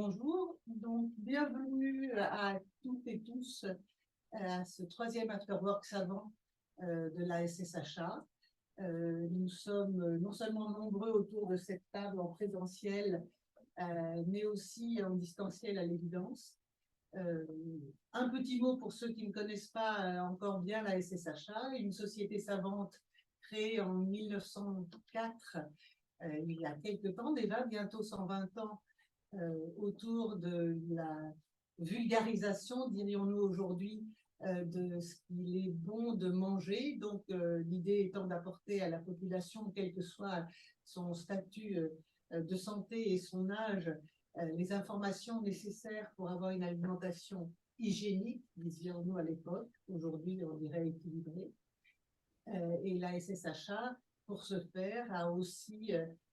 Bonjour, donc bienvenue à toutes et tous à ce troisième Afterwork savant de la SSHA. Nous sommes non seulement nombreux autour de cette table en présentiel, mais aussi en distanciel à l'évidence. Un petit mot pour ceux qui ne connaissent pas encore bien la SSHA, une société savante créée en 1904, il y a quelques temps déjà, bientôt 120 ans, autour de la vulgarisation, dirions-nous aujourd'hui, de ce qu'il est bon de manger. Donc, l'idée étant d'apporter à la population, quel que soit son statut de santé et son âge, les informations nécessaires pour avoir une alimentation hygiénique, disions-nous à l'époque. Aujourd'hui, on dirait équilibrée. Et la SSHA, pour ce faire, a aussi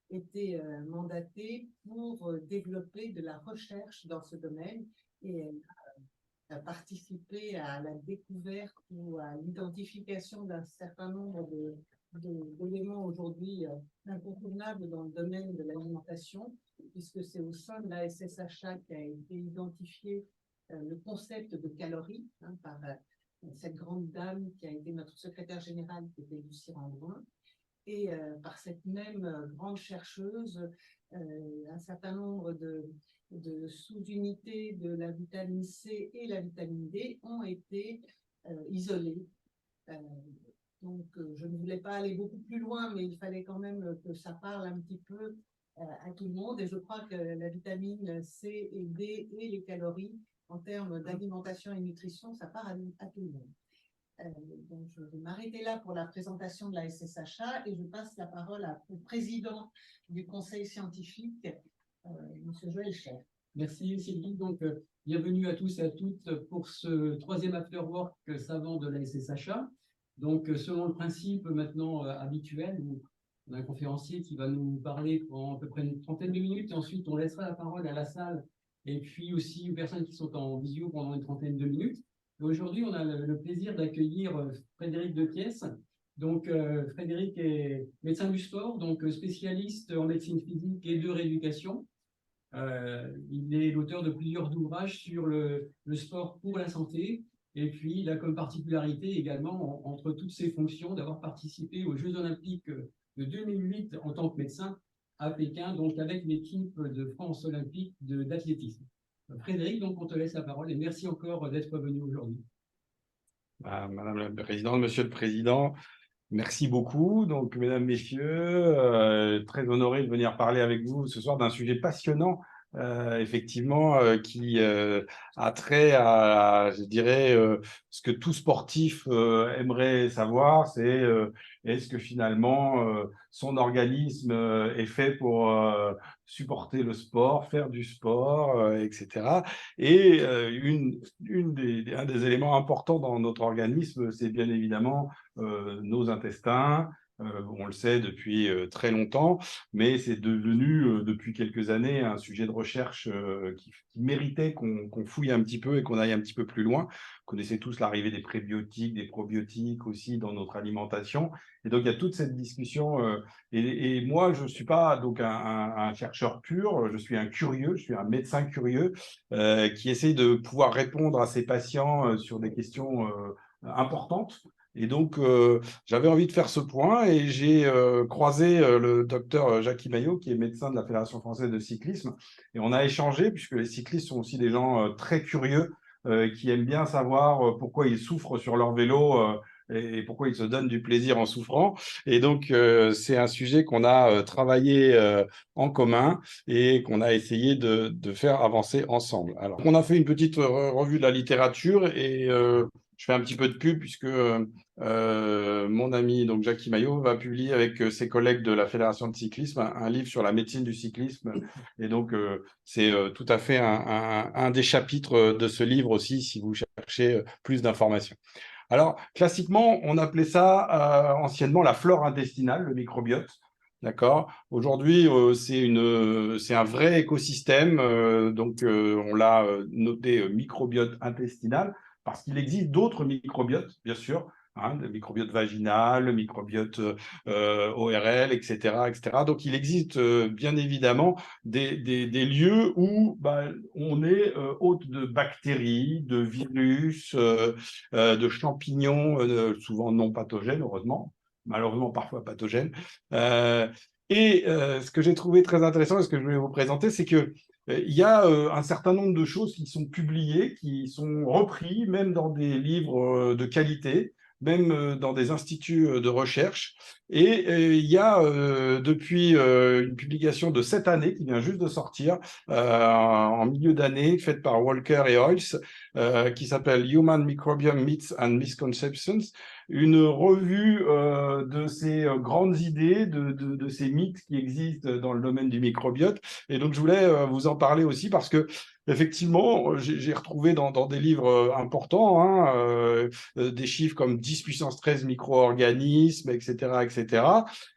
été mandatée pour développer de la recherche dans ce domaine et a participé à la découverte ou à l'identification d'un certain nombre d'éléments aujourd'hui incontournables dans le domaine de l'alimentation, puisque c'est au sein de la SSHA qu'a été identifié le concept de calories par cette grande dame qui a été notre secrétaire générale, qui était Lucie Rambouin, et par cette même grande chercheuse, un certain nombre de sous-unités de la vitamine C et la vitamine D ont été isolées. Donc, je ne voulais pas aller beaucoup plus loin, mais il fallait quand même que ça parle un petit peu à tout le monde. Et je crois que la vitamine C et D et les calories, en termes d'alimentation et nutrition, ça parle à tout le monde. Donc, je vais m'arrêter là pour la présentation de la SSHA et je passe la parole au président du conseil scientifique, M. Joël Cher. Merci Sylvie. Donc, bienvenue à tous et à toutes pour ce troisième Afterwork savant de la SSHA. Donc, selon le principe maintenant habituel, on a un conférencier qui va nous parler pendant à peu près une trentaine de minutes et ensuite on laissera la parole à la salle et puis aussi aux personnes qui sont en visio pendant une trentaine de minutes. Aujourd'hui, on a le plaisir d'accueillir Frédéric Depièce. Donc, Frédéric est médecin du sport, donc spécialiste en médecine physique et de rééducation. Il est l'auteur de plusieurs ouvrages sur le sport pour la santé. Et puis, il a comme particularité également, entre toutes ses fonctions, d'avoir participé aux Jeux Olympiques de 2008 en tant que médecin à Pékin, donc avec l'équipe de France Olympique d'athlétisme. Frédéric, donc on te laisse la parole et merci encore d'être venu aujourd'hui. Madame la Présidente, Monsieur le Président, merci beaucoup. Donc, Mesdames, Messieurs, très honoré de venir parler avec vous ce soir d'un sujet passionnant, effectivement, qui a trait à, je dirais, ce que tout sportif aimerait savoir, c'est est-ce que finalement son organisme est fait pour supporter le sport, faire du sport, etc. Et un des éléments importants dans notre organisme, c'est bien évidemment nos intestins. On le sait depuis très longtemps, mais c'est devenu depuis quelques années un sujet de recherche qui méritait qu'on fouille un petit peu et qu'on aille un petit peu plus loin. Vous connaissez tous l'arrivée des prébiotiques, des probiotiques aussi dans notre alimentation. Et donc, il y a toute cette discussion. Et moi, je ne suis pas donc un chercheur pur, je suis un curieux, je suis un médecin curieux qui essaye de pouvoir répondre à ses patients sur des questions importantes. Et donc, j'avais envie de faire ce point et j'ai croisé le docteur Jackie Maillot, qui est médecin de la Fédération française de cyclisme. Et on a échangé, puisque les cyclistes sont aussi des gens très curieux, qui aiment bien savoir pourquoi ils souffrent sur leur vélo et pourquoi ils se donnent du plaisir en souffrant. Et donc, c'est un sujet qu'on a travaillé en commun et qu'on a essayé de faire avancer ensemble. Alors, on a fait une petite revue de la littérature et je fais un petit peu de pub puisque mon ami donc Jackie Maillot va publier avec ses collègues de la Fédération de cyclisme un livre sur la médecine du cyclisme. Et donc, c'est tout à fait un des chapitres de ce livre aussi, si vous cherchez plus d'informations. Alors, classiquement, on appelait ça anciennement la flore intestinale, le microbiote. D'accord. Aujourd'hui, c'est un vrai écosystème. Donc, on l'a noté microbiote intestinal parce qu'il existe d'autres microbiotes, bien sûr, hein, le microbiote vaginal, le microbiote ORL, etc., etc. Donc, il existe bien évidemment des lieux où on est hôte de bactéries, de virus, de champignons, souvent non pathogènes, heureusement, malheureusement parfois pathogènes. Ce que j'ai trouvé très intéressant et ce que je voulais vous présenter, c'est que il y a un certain nombre de choses qui sont publiées, qui sont repris, même dans des livres de qualité, même dans des instituts de recherche. Il y a depuis une publication de cette année, qui vient juste de sortir, en milieu d'année, faite par Walker et Oyles, qui s'appelle Human Microbiome Myths and Misconceptions, une revue de ces grandes idées, de ces mythes qui existent dans le domaine du microbiote. Et donc, je voulais vous en parler aussi parce que, effectivement, j'ai retrouvé dans des livres importants des chiffres comme 10 puissance 13 micro-organismes, etc., etc.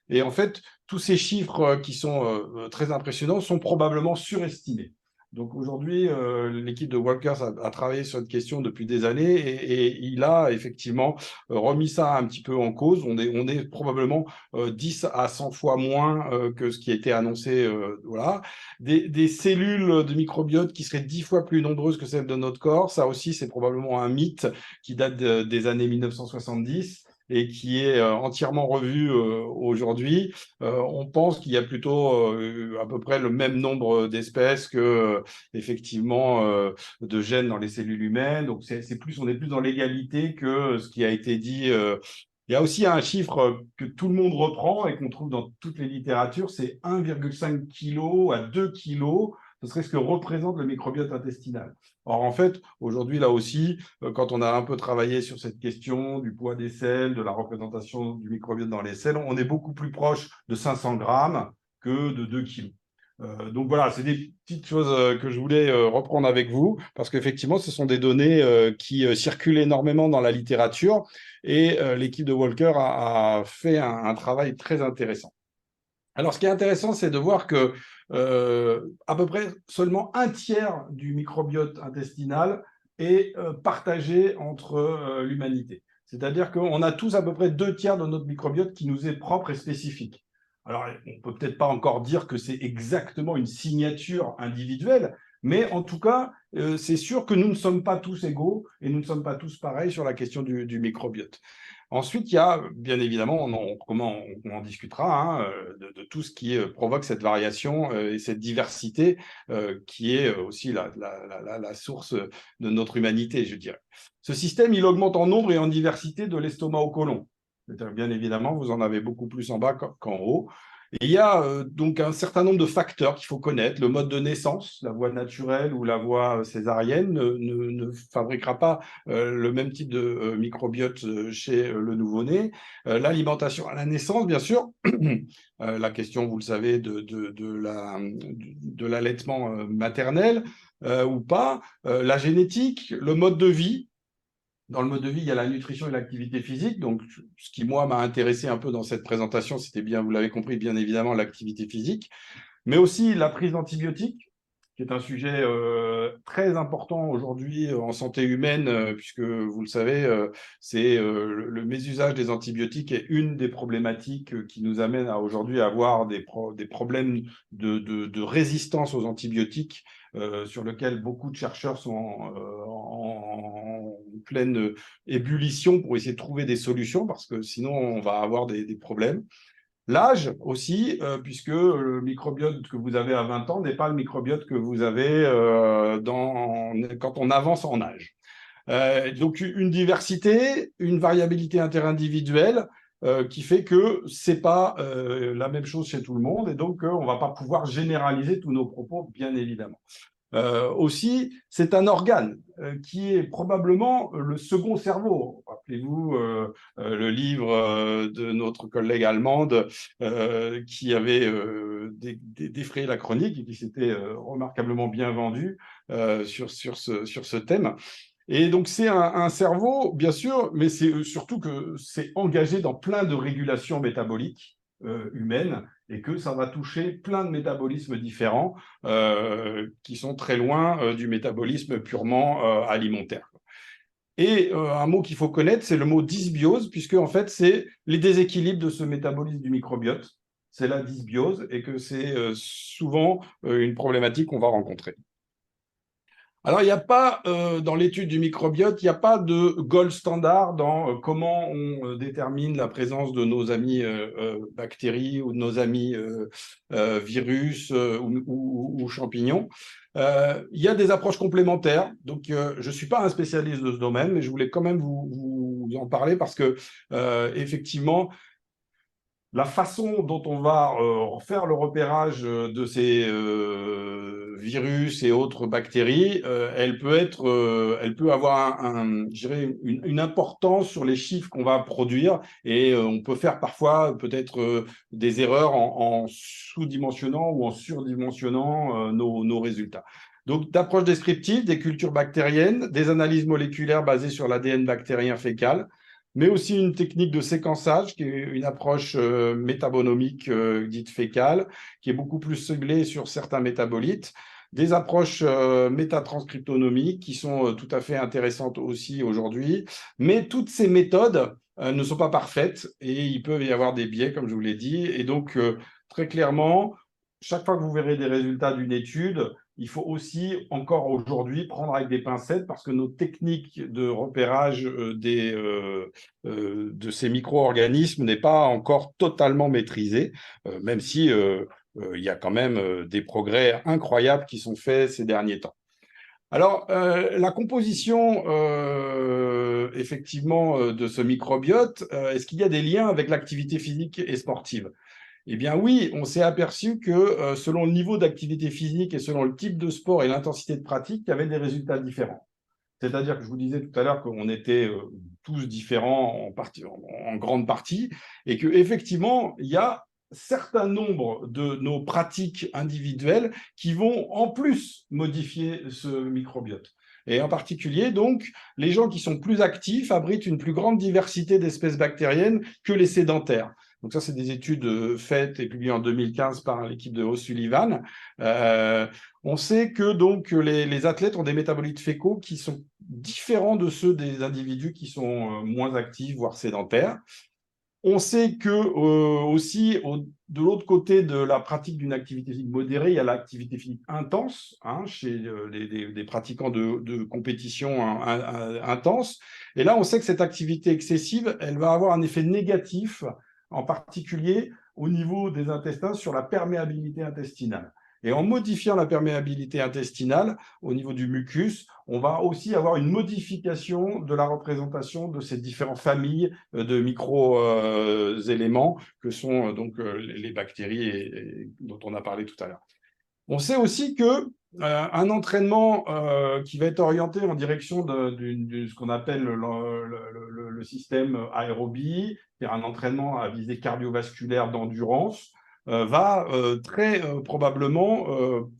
Et en fait, tous ces chiffres qui sont très impressionnants sont probablement surestimés. Donc aujourd'hui, l'équipe de Walkers a travaillé sur cette question depuis des années et il a effectivement remis ça un petit peu en cause. On est probablement 10 à 100 fois moins que ce qui a été annoncé. Voilà. Des cellules de microbiote qui seraient 10 fois plus nombreuses que celles de notre corps, ça aussi c'est probablement un mythe qui date des années 1970 et qui est entièrement revu aujourd'hui. On pense qu'il y a plutôt à peu près le même nombre d'espèces que effectivement de gènes dans les cellules humaines. Donc on est plus dans l'égalité que ce qui a été dit. Il y a aussi un chiffre que tout le monde reprend et qu'on trouve dans toutes les littératures, c'est 1,5 kg à 2 kg. Ce serait ce que représente le microbiote intestinal. Or, en fait, aujourd'hui, là aussi, quand on a un peu travaillé sur cette question du poids des selles, de la représentation du microbiote dans les selles, on est beaucoup plus proche de 500 grammes que de 2 kilos. Donc voilà, c'est des petites choses que je voulais reprendre avec vous, parce qu'effectivement, ce sont des données qui circulent énormément dans la littérature, et l'équipe de Walker a fait un travail très intéressant. Alors, ce qui est intéressant, c'est de voir que à peu près seulement un tiers du microbiote intestinal est partagé entre l'humanité. C'est-à-dire qu'on a tous à peu près 2 tiers de notre microbiote qui nous est propre et spécifique. Alors, on peut peut-être pas encore dire que c'est exactement une signature individuelle, mais en tout cas, c'est sûr que nous ne sommes pas tous égaux et nous ne sommes pas tous pareils sur la question du microbiote. Ensuite, il y a, bien évidemment, on en discutera, de tout ce qui provoque cette variation et cette diversité qui est aussi la source de notre humanité, je dirais. Ce système, il augmente en nombre et en diversité de l'estomac au côlon. Bien évidemment, vous en avez beaucoup plus en bas qu'en haut. Et il y a donc un certain nombre de facteurs qu'il faut connaître. Le mode de naissance, la voie naturelle ou la voie césarienne ne fabriquera pas le même type de microbiote chez le nouveau-né. L'alimentation à la naissance, bien sûr. La question, vous le savez, de l'allaitement maternel ou pas. La génétique, le mode de vie. Dans le mode de vie, il y a la nutrition et l'activité physique. Donc, ce qui, moi, m'a intéressé un peu dans cette présentation, c'était bien, vous l'avez compris, bien évidemment, l'activité physique, mais aussi la prise d'antibiotiques, qui est un sujet très important aujourd'hui en santé humaine, puisque, vous le savez, le mésusage des antibiotiques est une des problématiques qui nous amène à aujourd'hui à avoir des problèmes de résistance aux antibiotiques, sur lequel beaucoup de chercheurs sont en pleine ébullition pour essayer de trouver des solutions, parce que sinon on va avoir des problèmes. L'âge aussi, puisque le microbiote que vous avez à 20 ans n'est pas le microbiote que vous avez quand on avance en âge. Donc une diversité, une variabilité interindividuelle qui fait que c'est pas la même chose chez tout le monde, et donc on va pas pouvoir généraliser tous nos propos, bien évidemment. Aussi, c'est un organe qui est probablement le second cerveau. Rappelez-vous le livre de notre collègue allemande qui avait défrayé la chronique et qui s'était remarquablement bien vendu sur ce thème. Et donc, c'est un cerveau, bien sûr, mais c'est surtout que c'est engagé dans plein de régulations métaboliques humaines, et que ça va toucher plein de métabolismes différents qui sont très loin du métabolisme purement alimentaire. Et un mot qu'il faut connaître, c'est le mot dysbiose, puisque en fait, c'est les déséquilibres de ce métabolisme du microbiote. C'est la dysbiose et que c'est souvent une problématique qu'on va rencontrer. Alors, il n'y a pas, dans l'étude du microbiote, il n'y a pas de gold standard dans comment on détermine la présence de nos amis bactéries ou de nos amis virus ou champignons. Il y a des approches complémentaires. Donc, je ne suis pas un spécialiste de ce domaine, mais je voulais quand même vous en parler parce que, effectivement, la façon dont on va faire le repérage de ces virus et autres bactéries, elle peut avoir je dirais une importance sur les chiffres qu'on va produire et on peut faire parfois peut-être des erreurs en sous-dimensionnant ou en surdimensionnant nos résultats. Donc, d'approche descriptive des cultures bactériennes, des analyses moléculaires basées sur l'ADN bactérien fécal, mais aussi une technique de séquençage, qui est une approche métabonomique dite fécale, qui est beaucoup plus ciblée sur certains métabolites, des approches métatranscriptonomiques qui sont tout à fait intéressantes aussi aujourd'hui, mais toutes ces méthodes ne sont pas parfaites et il peut y avoir des biais, comme je vous l'ai dit, et donc très clairement, chaque fois que vous verrez des résultats d'une étude, il faut aussi, encore aujourd'hui, prendre avec des pincettes parce que nos techniques de repérage de ces micro-organismes n'est pas encore totalement maîtrisée, même si il y a quand même des progrès incroyables qui sont faits ces derniers temps. Alors, la composition, effectivement, de ce microbiote, est-ce qu'il y a des liens avec l'activité physique et sportive ? Eh bien oui, on s'est aperçu que selon le niveau d'activité physique et selon le type de sport et l'intensité de pratique, il y avait des résultats différents. C'est-à-dire que je vous disais tout à l'heure qu'on était tous différents en grande partie et qu'effectivement, il y a certain nombre de nos pratiques individuelles qui vont en plus modifier ce microbiote. Et en particulier, donc, les gens qui sont plus actifs abritent une plus grande diversité d'espèces bactériennes que les sédentaires. Donc ça, c'est des études faites et publiées en 2015 par l'équipe de O'Sullivan. On sait que donc les athlètes ont des métabolites fécaux qui sont différents de ceux des individus qui sont moins actifs, voire sédentaires. On sait que aussi, de l'autre côté de la pratique d'une activité physique modérée, il y a l'activité physique intense chez des pratiquants de compétition intense. Et là, on sait que cette activité excessive, elle va avoir un effet négatif, en particulier au niveau des intestins, sur la perméabilité intestinale. Et en modifiant la perméabilité intestinale au niveau du mucus, on va aussi avoir une modification de la représentation de ces différentes familles de micro-éléments que sont donc les bactéries dont on a parlé tout à l'heure. On sait aussi que un entraînement qui va être orienté en direction de ce qu'on appelle le système aérobie, c'est-à-dire un entraînement à visée cardiovasculaire d'endurance, va très probablement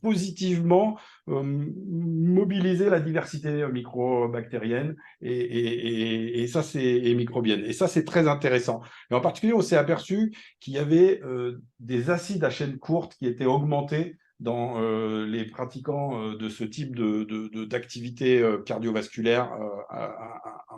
positivement mobiliser la diversité microbactérienne et ça et microbienne. Et ça, c'est très intéressant. Et en particulier, on s'est aperçu qu'il y avait des acides à chaîne courte qui étaient augmentés dans les pratiquants de ce type d'activité cardiovasculaire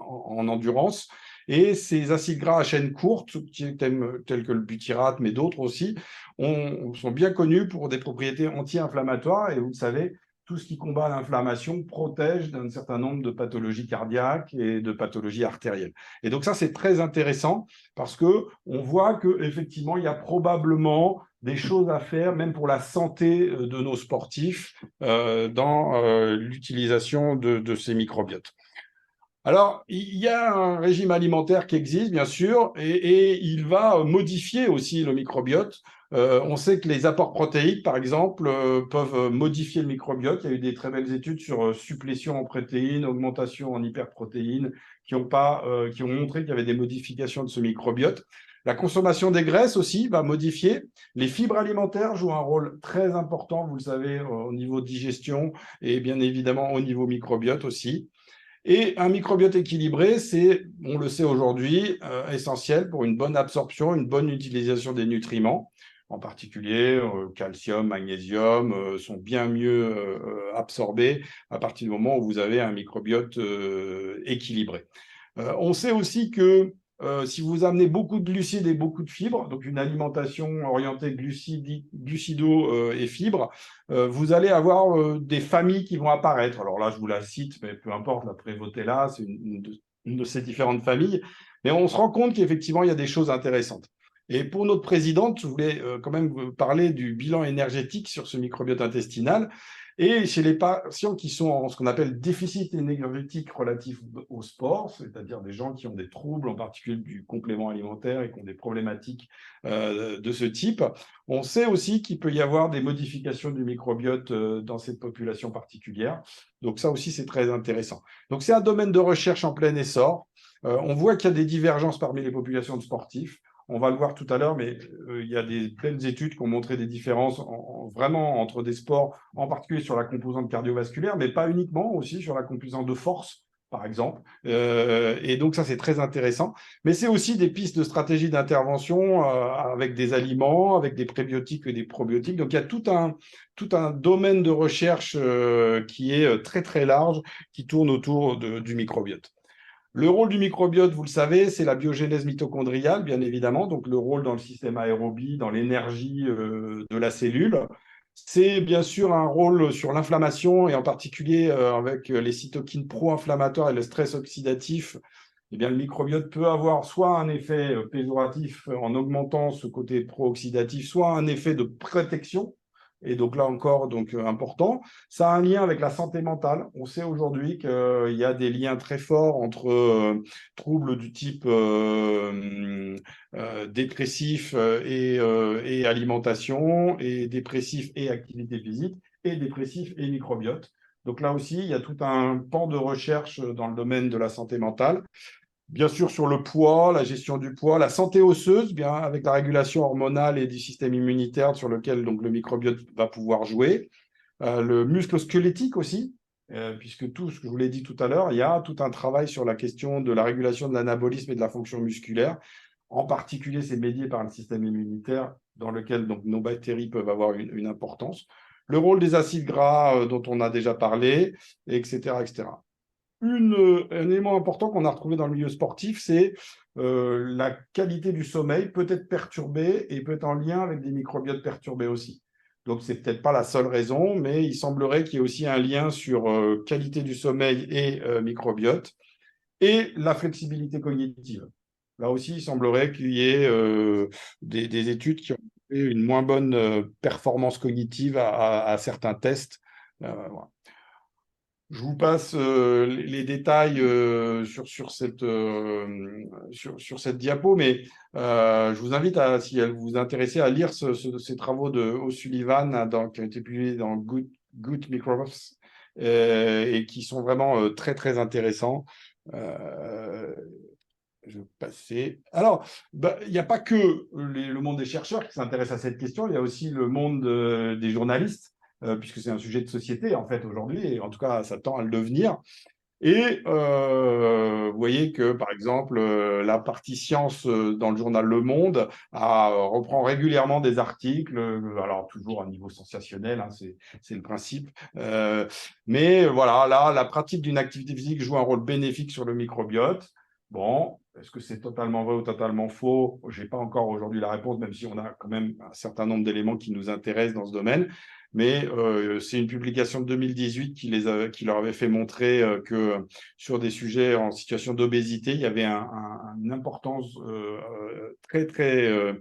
en endurance. Et ces acides gras à chaîne courte, tels que le butyrate, mais d'autres aussi, sont bien connus pour des propriétés anti-inflammatoires. Et vous le savez, tout ce qui combat l'inflammation protège d'un certain nombre de pathologies cardiaques et de pathologies artérielles. Et donc ça, c'est très intéressant parce qu'on voit qu'effectivement, il y a probablement des choses à faire, même pour la santé de nos sportifs, dans l'utilisation de ces microbiotes. Alors, il y a un régime alimentaire qui existe, bien sûr, et il va modifier aussi le microbiote. On sait que les apports protéiques, par exemple, peuvent modifier le microbiote. Il y a eu des très belles études sur supplétion en protéines, augmentation en hyperprotéines, qui ont montré qu'il y avait des modifications de ce microbiote. La consommation des graisses aussi va modifier. Les fibres alimentaires jouent un rôle très important, vous le savez, au niveau digestion et bien évidemment au niveau microbiote aussi. Et un microbiote équilibré, c'est, on le sait aujourd'hui, essentiel pour une bonne absorption, une bonne utilisation des nutriments. en particulier calcium, magnésium, sont bien mieux absorbés à partir du moment où vous avez un microbiote équilibré. On sait aussi que si vous amenez beaucoup de glucides et beaucoup de fibres, donc une alimentation orientée glucido et fibres, vous allez avoir des familles qui vont apparaître. Alors là, je vous la cite, mais peu importe, la Prévotella, c'est une de ces différentes familles. Mais on se rend compte qu'effectivement, il y a des choses intéressantes. Et pour notre présidente, je voulais quand même vous parler du bilan énergétique sur ce microbiote intestinal. Et chez les patients qui sont en ce qu'on appelle déficit énergétique relatif au sport, c'est-à-dire des gens qui ont des troubles, en particulier du complément alimentaire et qui ont des problématiques de ce type, on sait aussi qu'il peut y avoir des modifications du microbiote dans cette population particulière. Donc ça aussi, c'est très intéressant. Donc c'est un domaine de recherche en plein essor. On voit qu'il y a des divergences parmi les populations de sportifs. On va le voir tout à l'heure, mais il y a des belles études qui ont montré des différences vraiment entre des sports, en particulier sur la composante cardiovasculaire, mais pas uniquement, aussi sur la composante de force, par exemple. Et donc ça, c'est très intéressant. Mais c'est aussi des pistes de stratégie d'intervention avec des aliments, avec des prébiotiques et des probiotiques. Donc il y a tout un domaine de recherche qui est très, très large, qui tourne autour du microbiote. Le rôle du microbiote, vous le savez, c'est la biogénèse mitochondriale, bien évidemment, donc le rôle dans le système aérobie, dans l'énergie de la cellule. C'est bien sûr un rôle sur l'inflammation, et en particulier avec les cytokines pro-inflammatoires et le stress oxydatif. Eh bien, le microbiote peut avoir soit un effet péjoratif en augmentant ce côté pro-oxydatif, soit un effet de protection. Et donc là encore, important. Ça a un lien avec la santé mentale. On sait aujourd'hui qu'il y a des liens très forts entre troubles du type dépressif et alimentation, et dépressif et activité physique, et dépressif et microbiote. Donc là aussi, il y a tout un pan de recherche dans le domaine de la santé mentale. Bien sûr, sur le poids, la gestion du poids, la santé osseuse, bien avec la régulation hormonale et du système immunitaire sur lequel donc, le microbiote va pouvoir jouer. Le muscle squelettique aussi, puisque tout ce que je vous l'ai dit tout à l'heure, il y a tout un travail sur la question de la régulation de l'anabolisme et de la fonction musculaire. En particulier, c'est médié par le système immunitaire dans lequel donc, nos bactéries peuvent avoir une importance. Le rôle des acides gras dont on a déjà parlé, etc., etc. Un élément important qu'on a retrouvé dans le milieu sportif, c'est la qualité du sommeil peut être perturbée et peut être en lien avec des microbiotes perturbés aussi. Donc, ce n'est peut-être pas la seule raison, mais il semblerait qu'il y ait aussi un lien sur qualité du sommeil et microbiote, et la flexibilité cognitive. Là aussi, il semblerait qu'il y ait des études qui ont fait une moins bonne performance cognitive à certains tests. Voilà. Je vous passe les détails sur cette diapo, mais je vous invite, si elle vous intéresse, à lire ces travaux de O'Sullivan qui ont été publiés dans Good Microbes et qui sont vraiment très, très intéressants. Je vais passer. Alors, il n'y a pas que le monde des chercheurs qui s'intéresse à cette question, il y a aussi le monde des journalistes, puisque c'est un sujet de société, en fait, aujourd'hui, et en tout cas, ça tend à le devenir. Et vous voyez que, par exemple, la partie science dans le journal Le Monde reprend régulièrement des articles, alors toujours à niveau sensationnel, hein, c'est le principe. Mais voilà, là, la pratique d'une activité physique joue un rôle bénéfique sur le microbiote. Bon, est-ce que c'est totalement vrai ou totalement faux? Je n'ai pas encore aujourd'hui la réponse, même si on a quand même un certain nombre d'éléments qui nous intéressent dans ce domaine. Mais c'est une publication de 2018 qui leur avait fait montrer que sur des sujets en situation d'obésité, il y avait une importance très, très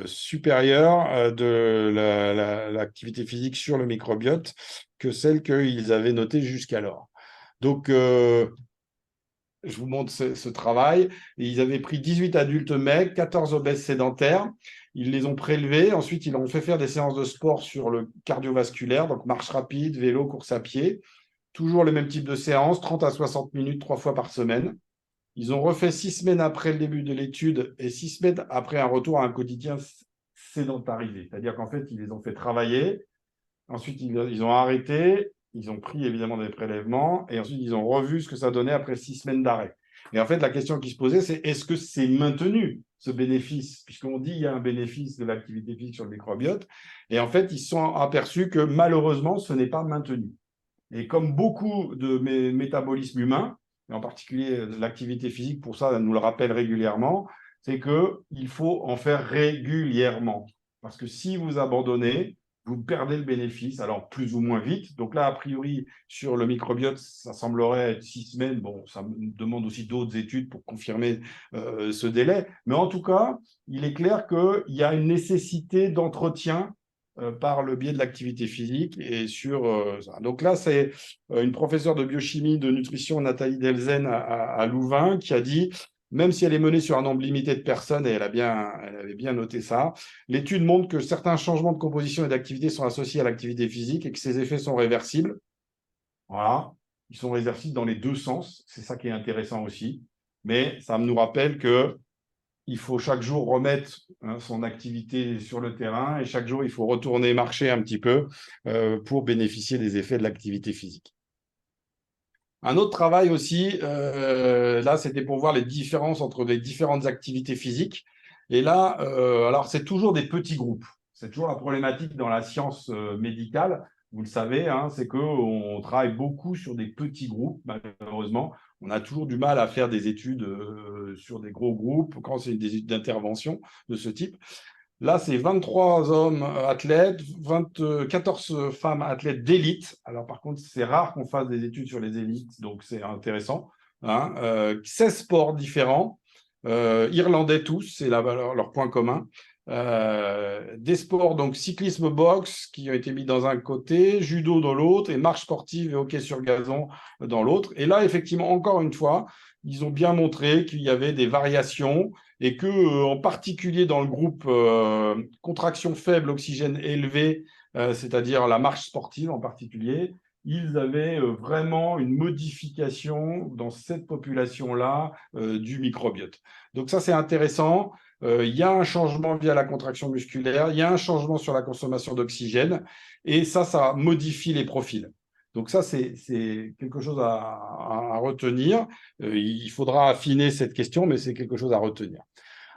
supérieure de l'activité physique sur le microbiote que celle qu'ils avaient notée jusqu'alors. Donc, je vous montre ce travail. Ils avaient pris 18 adultes mecs, 14 obèses sédentaires. Ils les ont prélevés. Ensuite, ils ont fait faire des séances de sport sur le cardiovasculaire, donc marche rapide, vélo, course à pied. Toujours le même type de séance, 30 à 60 minutes, 3 fois par semaine. Ils ont refait 6 semaines après le début de l'étude et 6 semaines après un retour à un quotidien sédentarisé. C'est-à-dire qu'en fait, ils les ont fait travailler. Ensuite, ils ont arrêté. Ils ont pris évidemment des prélèvements et ensuite ils ont revu ce que ça donnait après 6 semaines d'arrêt. Et en fait, la question qui se posait, c'est est-ce que c'est maintenu, ce bénéfice, puisqu'on dit qu'il y a un bénéfice de l'activité physique sur le microbiote. Et en fait, ils se sont aperçus que malheureusement, ce n'est pas maintenu. Et comme beaucoup de métabolismes humains, et en particulier l'activité physique, pour ça, elle nous le rappelle régulièrement, c'est qu'il faut en faire régulièrement. Parce que si vous abandonnez, vous perdez le bénéfice, alors plus ou moins vite. Donc là, a priori, sur le microbiote, ça semblerait être 6 semaines. Bon, ça demande aussi d'autres études pour confirmer ce délai. Mais en tout cas, il est clair qu'il y a une nécessité d'entretien par le biais de l'activité physique et sur ça. Donc là, c'est une professeure de biochimie de nutrition, Nathalie Delzen, à Louvain, qui a dit, même si elle est menée sur un nombre limité de personnes, et elle avait bien noté ça, l'étude montre que certains changements de composition et d'activité sont associés à l'activité physique et que ces effets sont réversibles. Voilà, ils sont réversibles dans les deux sens, c'est ça qui est intéressant aussi. Mais ça nous rappelle que il faut chaque jour remettre son activité sur le terrain et chaque jour, il faut retourner marcher un petit peu pour bénéficier des effets de l'activité physique. Un autre travail aussi, là, c'était pour voir les différences entre les différentes activités physiques. Et là, alors, c'est toujours des petits groupes. C'est toujours la problématique dans la science médicale. Vous le savez, hein, c'est qu'on travaille beaucoup sur des petits groupes, malheureusement. On a toujours du mal à faire des études sur des gros groupes quand c'est des études d'intervention de ce type. Là, c'est 23 hommes athlètes, 14 femmes athlètes d'élite. Alors, par contre, c'est rare qu'on fasse des études sur les élites, donc c'est intéressant. Hein. 16 sports différents, irlandais tous, c'est leur point commun. Des sports, donc cyclisme, boxe, qui ont été mis dans un côté, judo dans l'autre, et marche sportive et hockey sur gazon dans l'autre. Et là, effectivement, encore une fois, ils ont bien montré qu'il y avait des variations et que, en particulier dans le groupe contraction faible, oxygène élevé, c'est-à-dire la marche sportive en particulier, ils avaient vraiment une modification dans cette population-là du microbiote. Donc ça, c'est intéressant. Il y a un changement via la contraction musculaire, il y a un changement sur la consommation d'oxygène, et ça modifie les profils. Donc ça, c'est quelque chose à retenir. Il faudra affiner cette question, mais c'est quelque chose à retenir.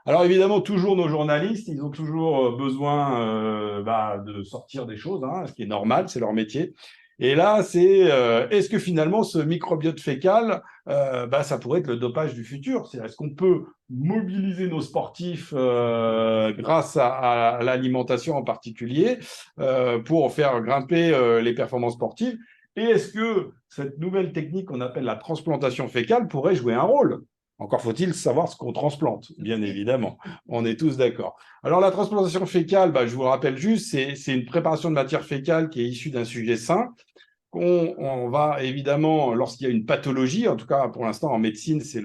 Alors évidemment, toujours nos journalistes, ils ont toujours besoin de sortir des choses, hein, ce qui est normal, c'est leur métier. Et là, c'est est-ce que finalement ce microbiote fécal, ça pourrait être le dopage du futur? Est-ce qu'on peut mobiliser nos sportifs grâce à l'alimentation en particulier pour faire grimper les performances sportives? Et est-ce que cette nouvelle technique qu'on appelle la transplantation fécale pourrait jouer un rôle? Encore faut-il savoir ce qu'on transplante, bien évidemment. On est tous d'accord. Alors, la transplantation fécale, je vous le rappelle juste, c'est une préparation de matière fécale qui est issue d'un sujet sain. On va évidemment, lorsqu'il y a une pathologie, en tout cas pour l'instant en médecine, c'est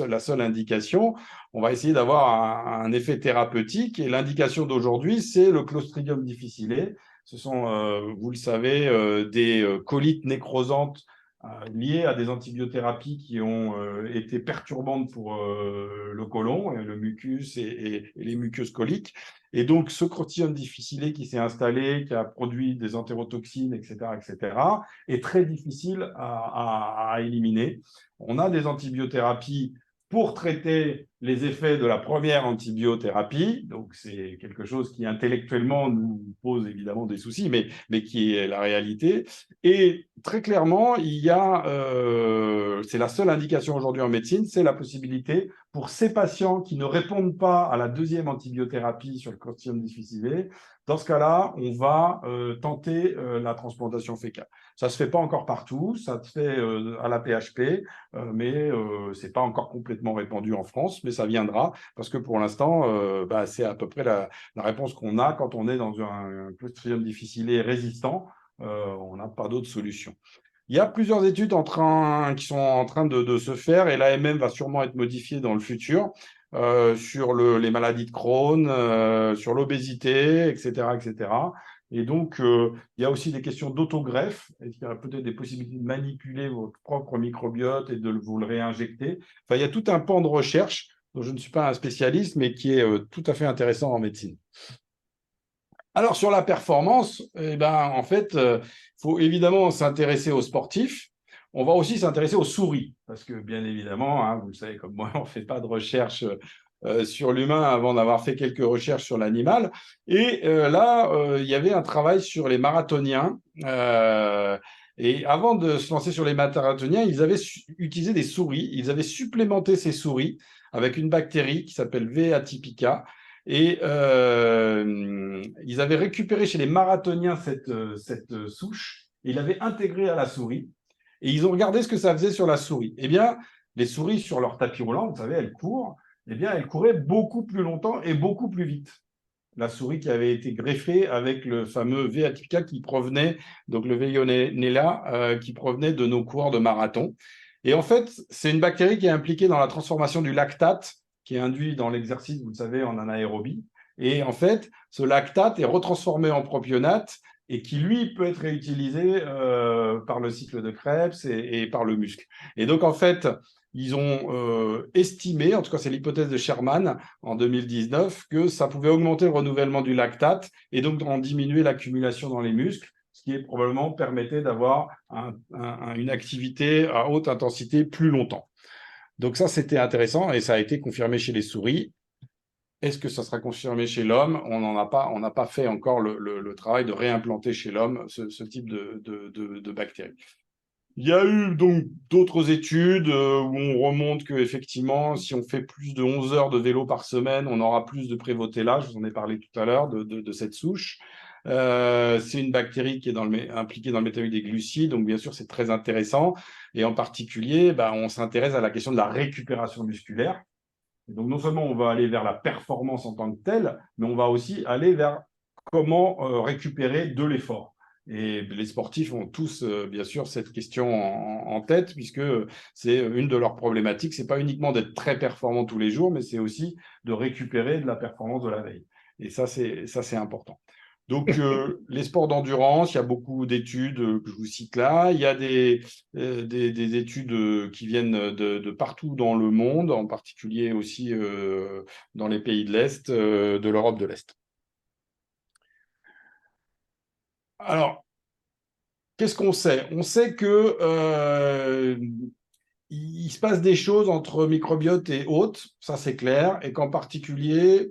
la seule indication, on va essayer d'avoir un effet thérapeutique. Et l'indication d'aujourd'hui, c'est le Clostridium difficile. Ce sont, vous le savez, des colites nécrosantes liées à des antibiothérapies qui ont été perturbantes pour le côlon, et le mucus et les muqueuses coliques. Et donc, ce Clostridium difficile qui s'est installé, qui a produit des entérotoxines, etc., est très difficile à éliminer. On a des antibiothérapies pour traiter les effets de la première antibiothérapie. Donc, c'est quelque chose qui intellectuellement nous pose évidemment des soucis, mais qui est la réalité. Et très clairement, il y a, c'est la seule indication aujourd'hui en médecine, c'est la possibilité pour ces patients qui ne répondent pas à la deuxième antibiothérapie sur le Clostridium difficile. Dans ce cas-là, on va tenter la transplantation fécale. Ça ne se fait pas encore partout, ça se fait à la PHP, mais ce n'est pas encore complètement répandu en France, mais ça viendra, parce que pour l'instant, c'est à peu près la réponse qu'on a quand on est dans un Clostridium difficile résistant. On n'a pas d'autre solution. Il y a plusieurs études qui sont en train de se faire, et l'AMM va sûrement être modifiée dans le futur, sur les maladies de Crohn, sur l'obésité, etc., etc. Et donc, il y a aussi des questions d'autogreffe. Il y a peut-être des possibilités de manipuler votre propre microbiote et de vous le réinjecter. Enfin, il y a tout un pan de recherche dont je ne suis pas un spécialiste, mais qui est tout à fait intéressant en médecine. Alors, sur la performance, en fait, il faut évidemment s'intéresser aux sportifs. on va aussi s'intéresser aux souris, parce que bien évidemment, hein, vous le savez comme moi, on ne fait pas de recherche sur l'humain avant d'avoir fait quelques recherches sur l'animal. Et là, il y avait un travail sur les marathoniens. Et avant de se lancer sur les marathoniens, ils avaient utilisé des souris. Ils avaient supplémenté ces souris avec une bactérie qui s'appelle V. atypica. Et ils avaient récupéré chez les marathoniens cette souche. Et ils l'avaient intégrée à la souris. Et ils ont regardé ce que ça faisait sur la souris. Eh bien, les souris, sur leur tapis roulant, vous savez, elles courent. Eh bien, elles couraient beaucoup plus longtemps et beaucoup plus vite. La souris qui avait été greffée avec le fameux V. atypica qui provenait, donc le Veillonella, qui provenait de nos coureurs de marathon. Et en fait, c'est une bactérie qui est impliquée dans la transformation du lactate, qui est induit dans l'exercice, vous le savez, en anaérobie. Et en fait, ce lactate est retransformé en propionate et qui, lui, peut être réutilisé par le cycle de Krebs et par le muscle. Et donc, en fait, ils ont estimé, en tout cas c'est l'hypothèse de Sherman en 2019, que ça pouvait augmenter le renouvellement du lactate et donc en diminuer l'accumulation dans les muscles, ce qui probablement permettait d'avoir une activité à haute intensité plus longtemps. Donc ça, c'était intéressant et ça a été confirmé chez les souris. Est-ce que ça sera confirmé chez l'homme? On n'a pas fait encore le travail de réimplanter chez l'homme ce type de bactéries. Il y a eu donc d'autres études où on remonte qu'effectivement, si on fait plus de 11 heures de vélo par semaine, on aura plus de Prévotella. Je vous en ai parlé tout à l'heure de cette souche. C'est une bactérie qui est impliquée dans le métabolisme des glucides, donc bien sûr c'est très intéressant. Et en particulier, on s'intéresse à la question de la récupération musculaire. Et donc non seulement on va aller vers la performance en tant que telle, mais on va aussi aller vers comment récupérer de l'effort. Et les sportifs ont tous, bien sûr, cette question en tête, puisque c'est une de leurs problématiques. Ce n'est pas uniquement d'être très performant tous les jours, mais c'est aussi de récupérer de la performance de la veille. Et ça, c'est important. Donc, les sports d'endurance, il y a beaucoup d'études que je vous cite là. Il y a des études qui viennent de partout dans le monde, en particulier aussi dans les pays de l'Est, de l'Europe de l'Est. Alors, qu'est-ce qu'on sait? On sait que il se passe des choses entre microbiote et hôte, ça c'est clair, et qu'en particulier,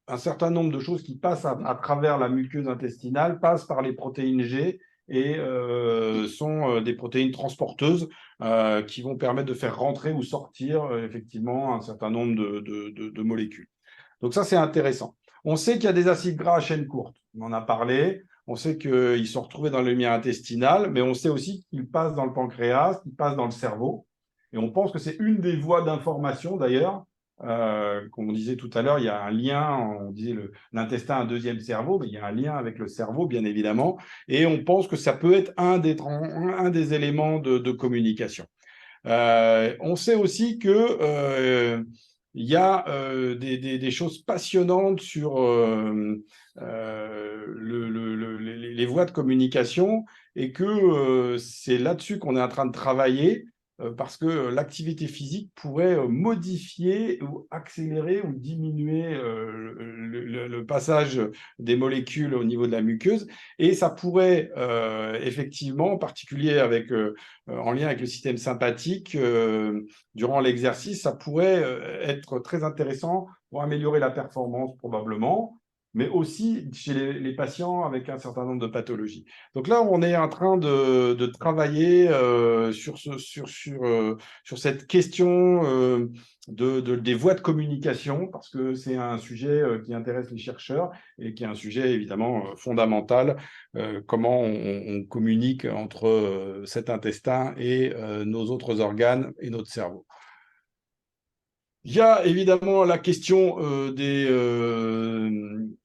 un certain nombre de choses qui passent à travers la muqueuse intestinale passent par les protéines G et sont des protéines transporteuses qui vont permettre de faire rentrer ou sortir effectivement un certain nombre de molécules. Donc ça, c'est intéressant. On sait qu'il y a des acides gras à chaîne courte, on en a parlé. On sait qu'ils sont retrouvés dans le lumière intestinale, mais on sait aussi qu'ils passent dans le pancréas, qu'ils passent dans le cerveau. Et on pense que c'est une des voies d'information, d'ailleurs. Comme on disait tout à l'heure, il y a un lien, on disait l'intestin a un deuxième cerveau, mais il y a un lien avec le cerveau, bien évidemment. Et on pense que ça peut être un des éléments de communication. On sait aussi que il y a des choses passionnantes sur les voies de communication et que c'est là-dessus qu'on est en train de travailler parce que l'activité physique pourrait modifier ou accélérer ou diminuer le passage des molécules au niveau de la muqueuse et ça pourrait effectivement, en particulier en lien avec le système sympathique, durant l'exercice, ça pourrait être très intéressant pour améliorer la performance probablement, mais aussi chez les patients avec un certain nombre de pathologies. Donc là, on est en train de travailler sur cette question des voies de communication, parce que c'est un sujet qui intéresse les chercheurs et qui est un sujet évidemment fondamental, comment on communique entre cet intestin et nos autres organes et notre cerveau. Il y a évidemment la question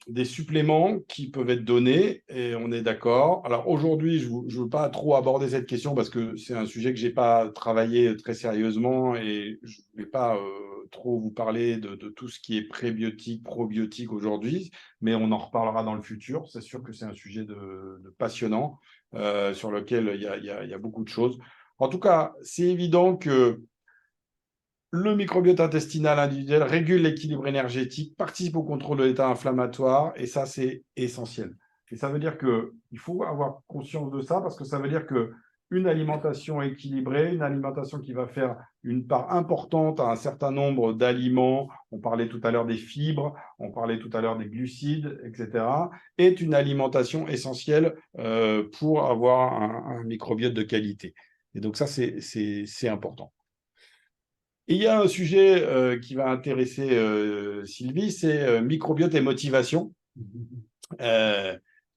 des suppléments qui peuvent être donnés, et on est d'accord. Alors aujourd'hui, je ne veux pas trop aborder cette question parce que c'est un sujet que je n'ai pas travaillé très sérieusement et je ne vais pas trop vous parler de tout ce qui est prébiotique, probiotique aujourd'hui, mais on en reparlera dans le futur. C'est sûr que c'est un sujet de passionnant sur lequel il y a beaucoup de choses. En tout cas, c'est évident que le microbiote intestinal individuel régule l'équilibre énergétique, participe au contrôle de l'état inflammatoire, et ça, c'est essentiel. Et ça veut dire qu'il faut avoir conscience de ça, parce que ça veut dire une alimentation équilibrée, une alimentation qui va faire une part importante à un certain nombre d'aliments. On parlait tout à l'heure des fibres, on parlait tout à l'heure des glucides, etc. est une alimentation essentielle pour avoir un microbiote de qualité. Et donc ça, c'est important. Et il y a un sujet qui va intéresser Sylvie, c'est microbiote et motivation.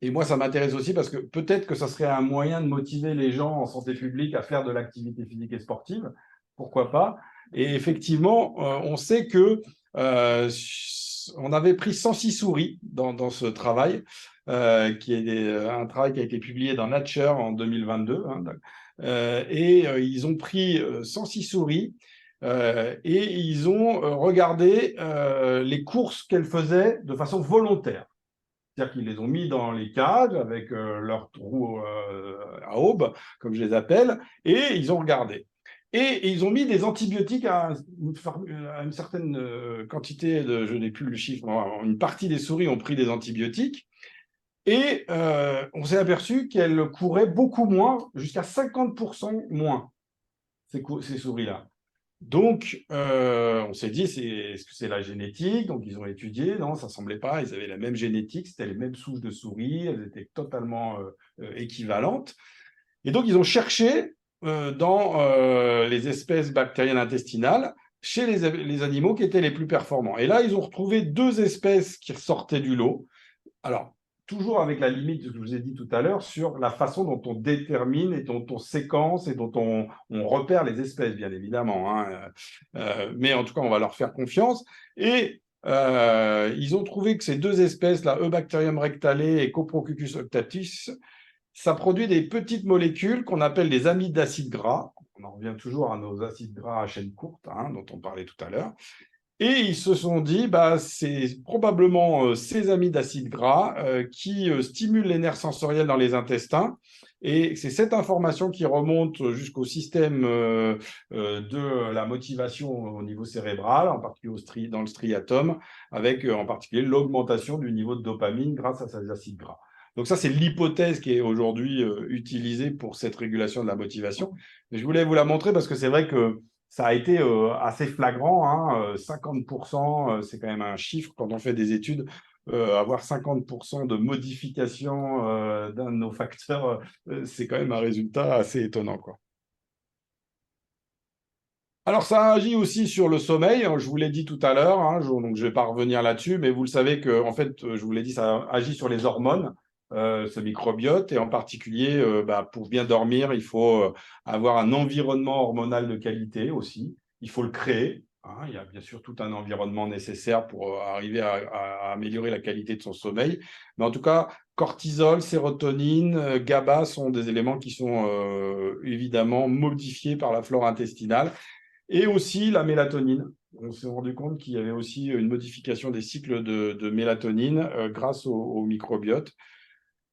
Et moi, ça m'intéresse aussi parce que peut-être que ça serait un moyen de motiver les gens en santé publique à faire de l'activité physique et sportive. Pourquoi pas? Et effectivement, on sait que on avait pris 106 souris dans ce travail, qui est un travail qui a été publié dans Nature en 2022. Hein, ils ont pris 106 souris et ils ont regardé les courses qu'elles faisaient de façon volontaire. C'est-à-dire qu'ils les ont mis dans les cages avec leurs trous à aube, comme je les appelle, et ils ont regardé. Et ils ont mis des antibiotiques à une certaine quantité, je n'ai plus le chiffre, une partie des souris ont pris des antibiotiques, et on s'est aperçu qu'elles couraient beaucoup moins, jusqu'à 50% moins, ces souris-là. Donc, on s'est dit, est-ce que c'est la génétique? Donc, ils ont étudié. Non, ça ne semblait pas. Ils avaient la même génétique. C'était les mêmes souches de souris. Elles étaient totalement équivalentes. Et donc, ils ont cherché dans les espèces bactériennes intestinales chez les animaux qui étaient les plus performants. Et là, ils ont retrouvé 2 espèces qui ressortaient du lot. Alors, toujours avec la limite de ce que je vous ai dit tout à l'heure sur la façon dont on détermine et dont on séquence et dont on repère les espèces, bien évidemment. Hein. Mais en tout cas, on va leur faire confiance. Et ils ont trouvé que ces 2 espèces, là, Eubacterium rectale et Coprocucus octatus, ça produit des petites molécules qu'on appelle des amides d'acides gras. On en revient toujours à nos acides gras à chaîne courte, hein, dont on parlait tout à l'heure. Et ils se sont dit, c'est probablement ces amis d'acides gras qui stimulent les nerfs sensoriels dans les intestins. Et c'est cette information qui remonte jusqu'au système de la motivation au niveau cérébral, en particulier dans le striatum, avec en particulier l'augmentation du niveau de dopamine grâce à ces acides gras. Donc ça, c'est l'hypothèse qui est aujourd'hui utilisée pour cette régulation de la motivation. Mais je voulais vous la montrer parce que c'est vrai que ça a été assez flagrant, hein, 50%, c'est quand même un chiffre quand on fait des études. Avoir 50% de modification d'un de nos facteurs, c'est quand même un résultat assez étonnant, quoi. Alors, ça agit aussi sur le sommeil, je vous l'ai dit tout à l'heure, hein, donc je ne vais pas revenir là-dessus, mais vous le savez que, en fait, je vous l'ai dit, ça agit sur les hormones, ce microbiote, et en particulier, pour bien dormir, il faut avoir un environnement hormonal de qualité aussi, il faut le créer, hein, il y a bien sûr tout un environnement nécessaire pour arriver à améliorer la qualité de son sommeil, mais en tout cas, cortisol, sérotonine, GABA sont des éléments qui sont évidemment modifiés par la flore intestinale, et aussi la mélatonine. On s'est rendu compte qu'il y avait aussi une modification des cycles de mélatonine grâce au microbiote.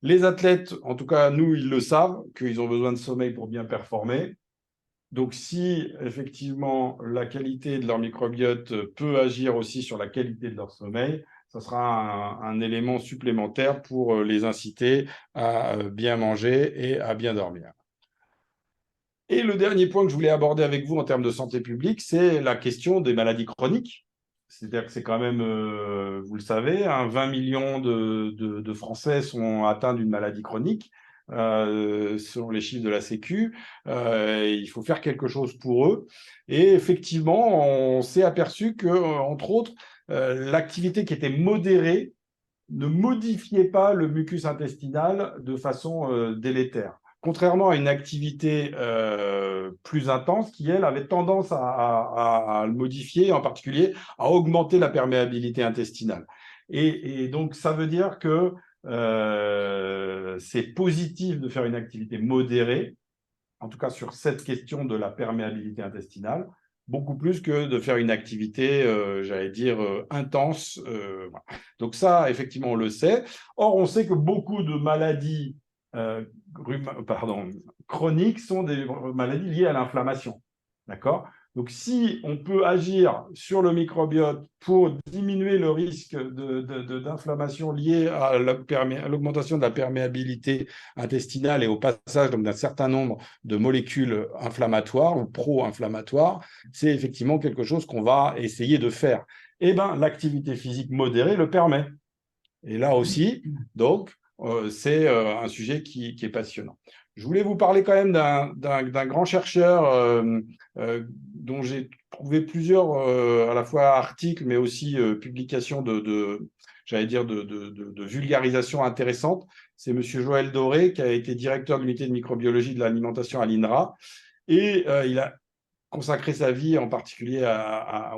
Les athlètes, en tout cas, nous, ils le savent, qu'ils ont besoin de sommeil pour bien performer. Donc, si effectivement la qualité de leur microbiote peut agir aussi sur la qualité de leur sommeil, ça sera un élément supplémentaire pour les inciter à bien manger et à bien dormir. Et le dernier point que je voulais aborder avec vous en termes de santé publique, c'est la question des maladies chroniques. C'est-à-dire que c'est quand même, vous le savez, 20 millions de Français sont atteints d'une maladie chronique, selon les chiffres de la Sécu. Il faut faire quelque chose pour eux. Et effectivement, on s'est aperçu que, entre autres, l'activité qui était modérée ne modifiait pas le mucus intestinal de façon délétère. Contrairement à une activité plus intense qui, elle, avait tendance à le modifier, en particulier à augmenter la perméabilité intestinale. Et donc, ça veut dire que c'est positif de faire une activité modérée, en tout cas sur cette question de la perméabilité intestinale, beaucoup plus que de faire une activité, j'allais dire, intense. Voilà. Donc ça, effectivement, on le sait. Or, on sait que beaucoup de maladies chroniques sont des maladies liées à l'inflammation. D'accord ? Donc, si on peut agir sur le microbiote pour diminuer le risque d'inflammation liée à l'augmentation de la perméabilité intestinale et au passage d'un certain nombre de molécules inflammatoires ou pro-inflammatoires, c'est effectivement quelque chose qu'on va essayer de faire. Eh bien, l'activité physique modérée le permet. Et là aussi, donc, c'est un sujet qui est passionnant. Je voulais vous parler quand même d'un grand chercheur dont j'ai trouvé plusieurs, à la fois articles, mais aussi publications j'allais dire, de vulgarisation intéressante. C'est M. Joël Doré, qui a été directeur de l'unité de microbiologie de l'alimentation à l'INRA. Et il a consacré sa vie en particulier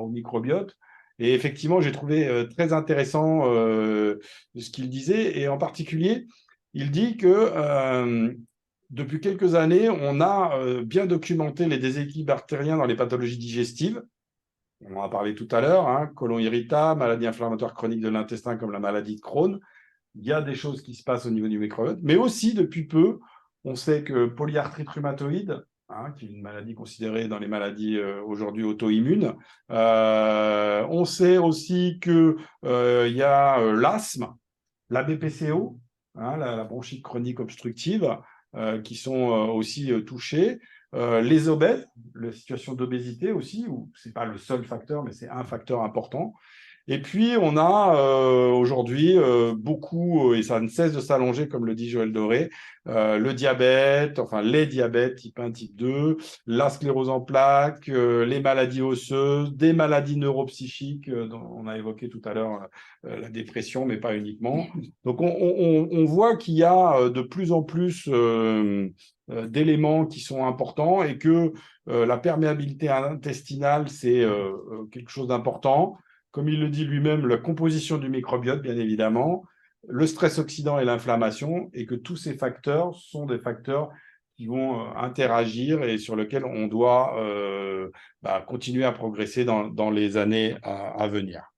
au microbiote. Et effectivement, j'ai trouvé très intéressant ce qu'il disait. Et en particulier, il dit que depuis quelques années, on a bien documenté les déséquilibres bactériens dans les pathologies digestives. On en a parlé tout à l'heure, hein, côlon irritable, maladie inflammatoire chronique de l'intestin comme la maladie de Crohn. Il y a des choses qui se passent au niveau du microbiote. Mais aussi, depuis peu, on sait que polyarthrite rhumatoïde, hein, qui est une maladie considérée dans les maladies aujourd'hui auto-immunes. On sait aussi qu'il y a l'asthme, la BPCO, hein, la bronchite chronique obstructive, qui sont aussi touchées. Les obèses, la situation d'obésité aussi, où ce n'est pas le seul facteur, mais c'est un facteur important. Et puis, on a aujourd'hui beaucoup, et ça ne cesse de s'allonger, comme le dit Joël Doré, le diabète, enfin les diabètes type 1, type 2, la sclérose en plaques, les maladies osseuses, des maladies neuropsychiques, dont on a évoqué tout à l'heure la dépression, mais pas uniquement. Donc, on voit qu'il y a de plus en plus d'éléments qui sont importants et que la perméabilité intestinale, c'est quelque chose d'important. Comme il le dit lui-même, la composition du microbiote, bien évidemment, le stress oxydant et l'inflammation, et que tous ces facteurs sont des facteurs qui vont interagir et sur lesquels on doit continuer à progresser dans les années à venir.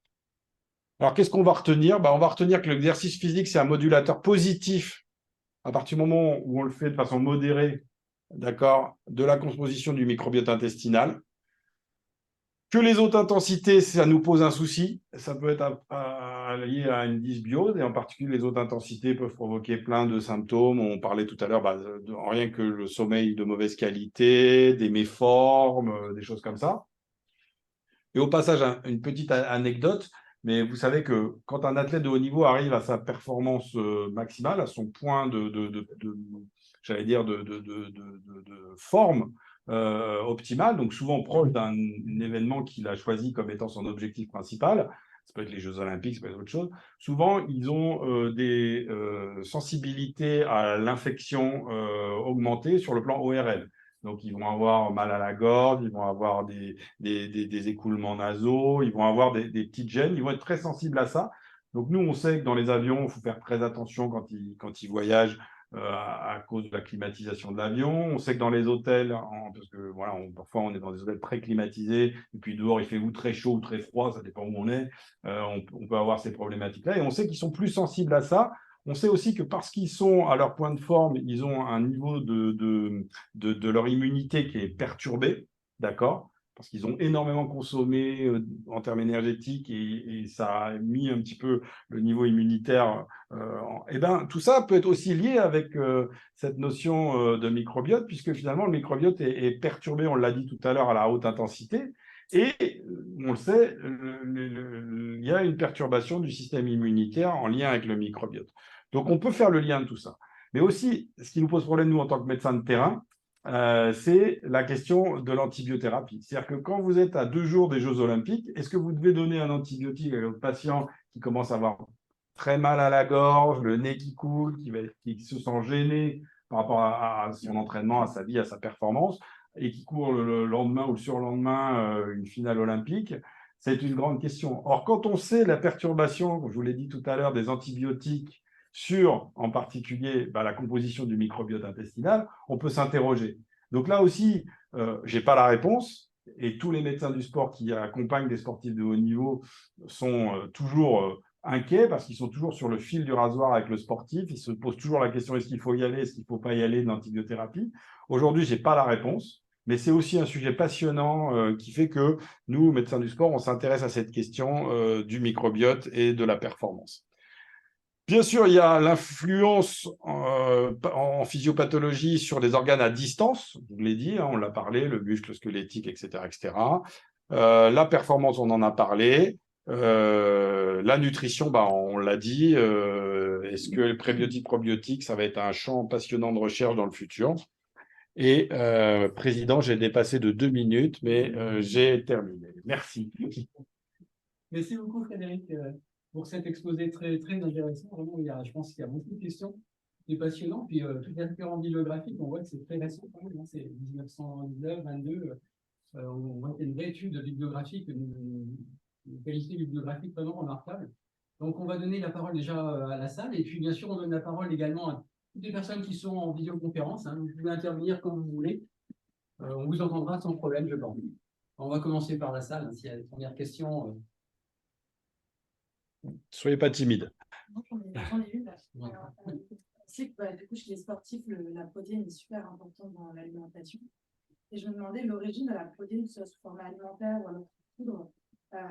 Alors, qu'est-ce qu'on va retenir? On va retenir que l'exercice physique, c'est un modulateur positif à partir du moment où on le fait de façon modérée, d'accord, de la composition du microbiote intestinal. Que les hautes intensités, ça nous pose un souci. Ça peut être lié à une dysbiose, et en particulier, les hautes intensités peuvent provoquer plein de symptômes. On parlait tout à l'heure, rien que le sommeil de mauvaise qualité, des méformes, des choses comme ça. Et au passage, une petite anecdote, mais vous savez que quand un athlète de haut niveau arrive à sa performance maximale, à son point j'allais dire, de forme optimale, donc souvent proche d'un événement qu'il a choisi comme étant son objectif principal, ça peut être les Jeux Olympiques, ça peut être autre chose, souvent ils ont des sensibilités à l'infection augmentées sur le plan ORL. Donc, ils vont avoir mal à la gorge, ils vont avoir des écoulements nasaux, ils vont avoir des petites gênes, ils vont être très sensibles à ça. Donc, nous, on sait que dans les avions, il faut faire très attention quand ils voyagent à cause de la climatisation de l'avion. On sait que dans les hôtels, parce que voilà, parfois on est dans des hôtels très climatisés, et puis dehors il fait ou très chaud ou très froid, ça dépend où on est, on peut avoir ces problématiques-là. Et on sait qu'ils sont plus sensibles à ça. On sait aussi que parce qu'ils sont à leur point de forme, ils ont un niveau de leur immunité qui est perturbé, d'accord? Parce qu'ils ont énormément consommé en termes énergétiques et ça a mis un petit peu le niveau immunitaire. Tout ça peut être aussi lié avec cette notion de microbiote, puisque finalement le microbiote est perturbé, on l'a dit tout à l'heure, à la haute intensité. Et on le sait, il y a une perturbation du système immunitaire en lien avec le microbiote. Donc, on peut faire le lien de tout ça. Mais aussi, ce qui nous pose problème, nous, en tant que médecins de terrain, c'est la question de l'antibiothérapie. C'est-à-dire que quand vous êtes à 2 jours des Jeux Olympiques, est-ce que vous devez donner un antibiotique à votre patient qui commence à avoir très mal à la gorge, le nez qui coule, qui se sent gêné par rapport à son entraînement, à sa vie, à sa performance, et qui court le lendemain ou le surlendemain une finale olympique? C'est une grande question. Or, quand on sait la perturbation, comme je vous l'ai dit tout à l'heure, des antibiotiques sur, en particulier, la composition du microbiote intestinal, on peut s'interroger. Donc là aussi, je n'ai pas la réponse, et tous les médecins du sport qui accompagnent des sportifs de haut niveau sont toujours inquiets, parce qu'ils sont toujours sur le fil du rasoir avec le sportif. Ils se posent toujours la question, est-ce qu'il faut y aller, est-ce qu'il ne faut pas y aller de l'antibiothérapie? Aujourd'hui, je n'ai pas la réponse, mais c'est aussi un sujet passionnant qui fait que nous, médecins du sport, on s'intéresse à cette question du microbiote et de la performance. Bien sûr, il y a l'influence en physiopathologie sur les organes à distance, je vous l'ai dit, hein, on l'a parlé, le muscle squelettique, etc., etc. La performance, on en a parlé. La nutrition, bah, on l'a dit. Est-ce que le prébiotique, probiotique, ça va être un champ passionnant de recherche dans le futur? Et Président, j'ai dépassé de 2 minutes, mais j'ai terminé. Merci. Merci beaucoup, Frédéric, pour cet exposé très, très intéressant. Vraiment, je pense qu'il y a beaucoup de questions. C'est passionnant. Puis, tout les référents bibliographiques, on voit que c'est très récent quand même, hein. C'est 1919, 22. On voit qu'il y a une vraie étude bibliographique, une qualité bibliographique vraiment remarquable. Donc, on va donner la parole déjà à la salle. Et puis, bien sûr, on donne la parole également à toutes les personnes qui sont en vidéoconférence, hein. Vous pouvez intervenir comme vous voulez. On vous entendra sans problème, je pense. On va commencer par la salle, hein, s'il y a des premières questions. Soyez pas timide. J'en ai une. On sait que du coup, chez les sportifs, la protéine est super importante dans l'alimentation. Et je me demandais l'origine de la protéine, que ce soit sous forme alimentaire ou alors sous poudre.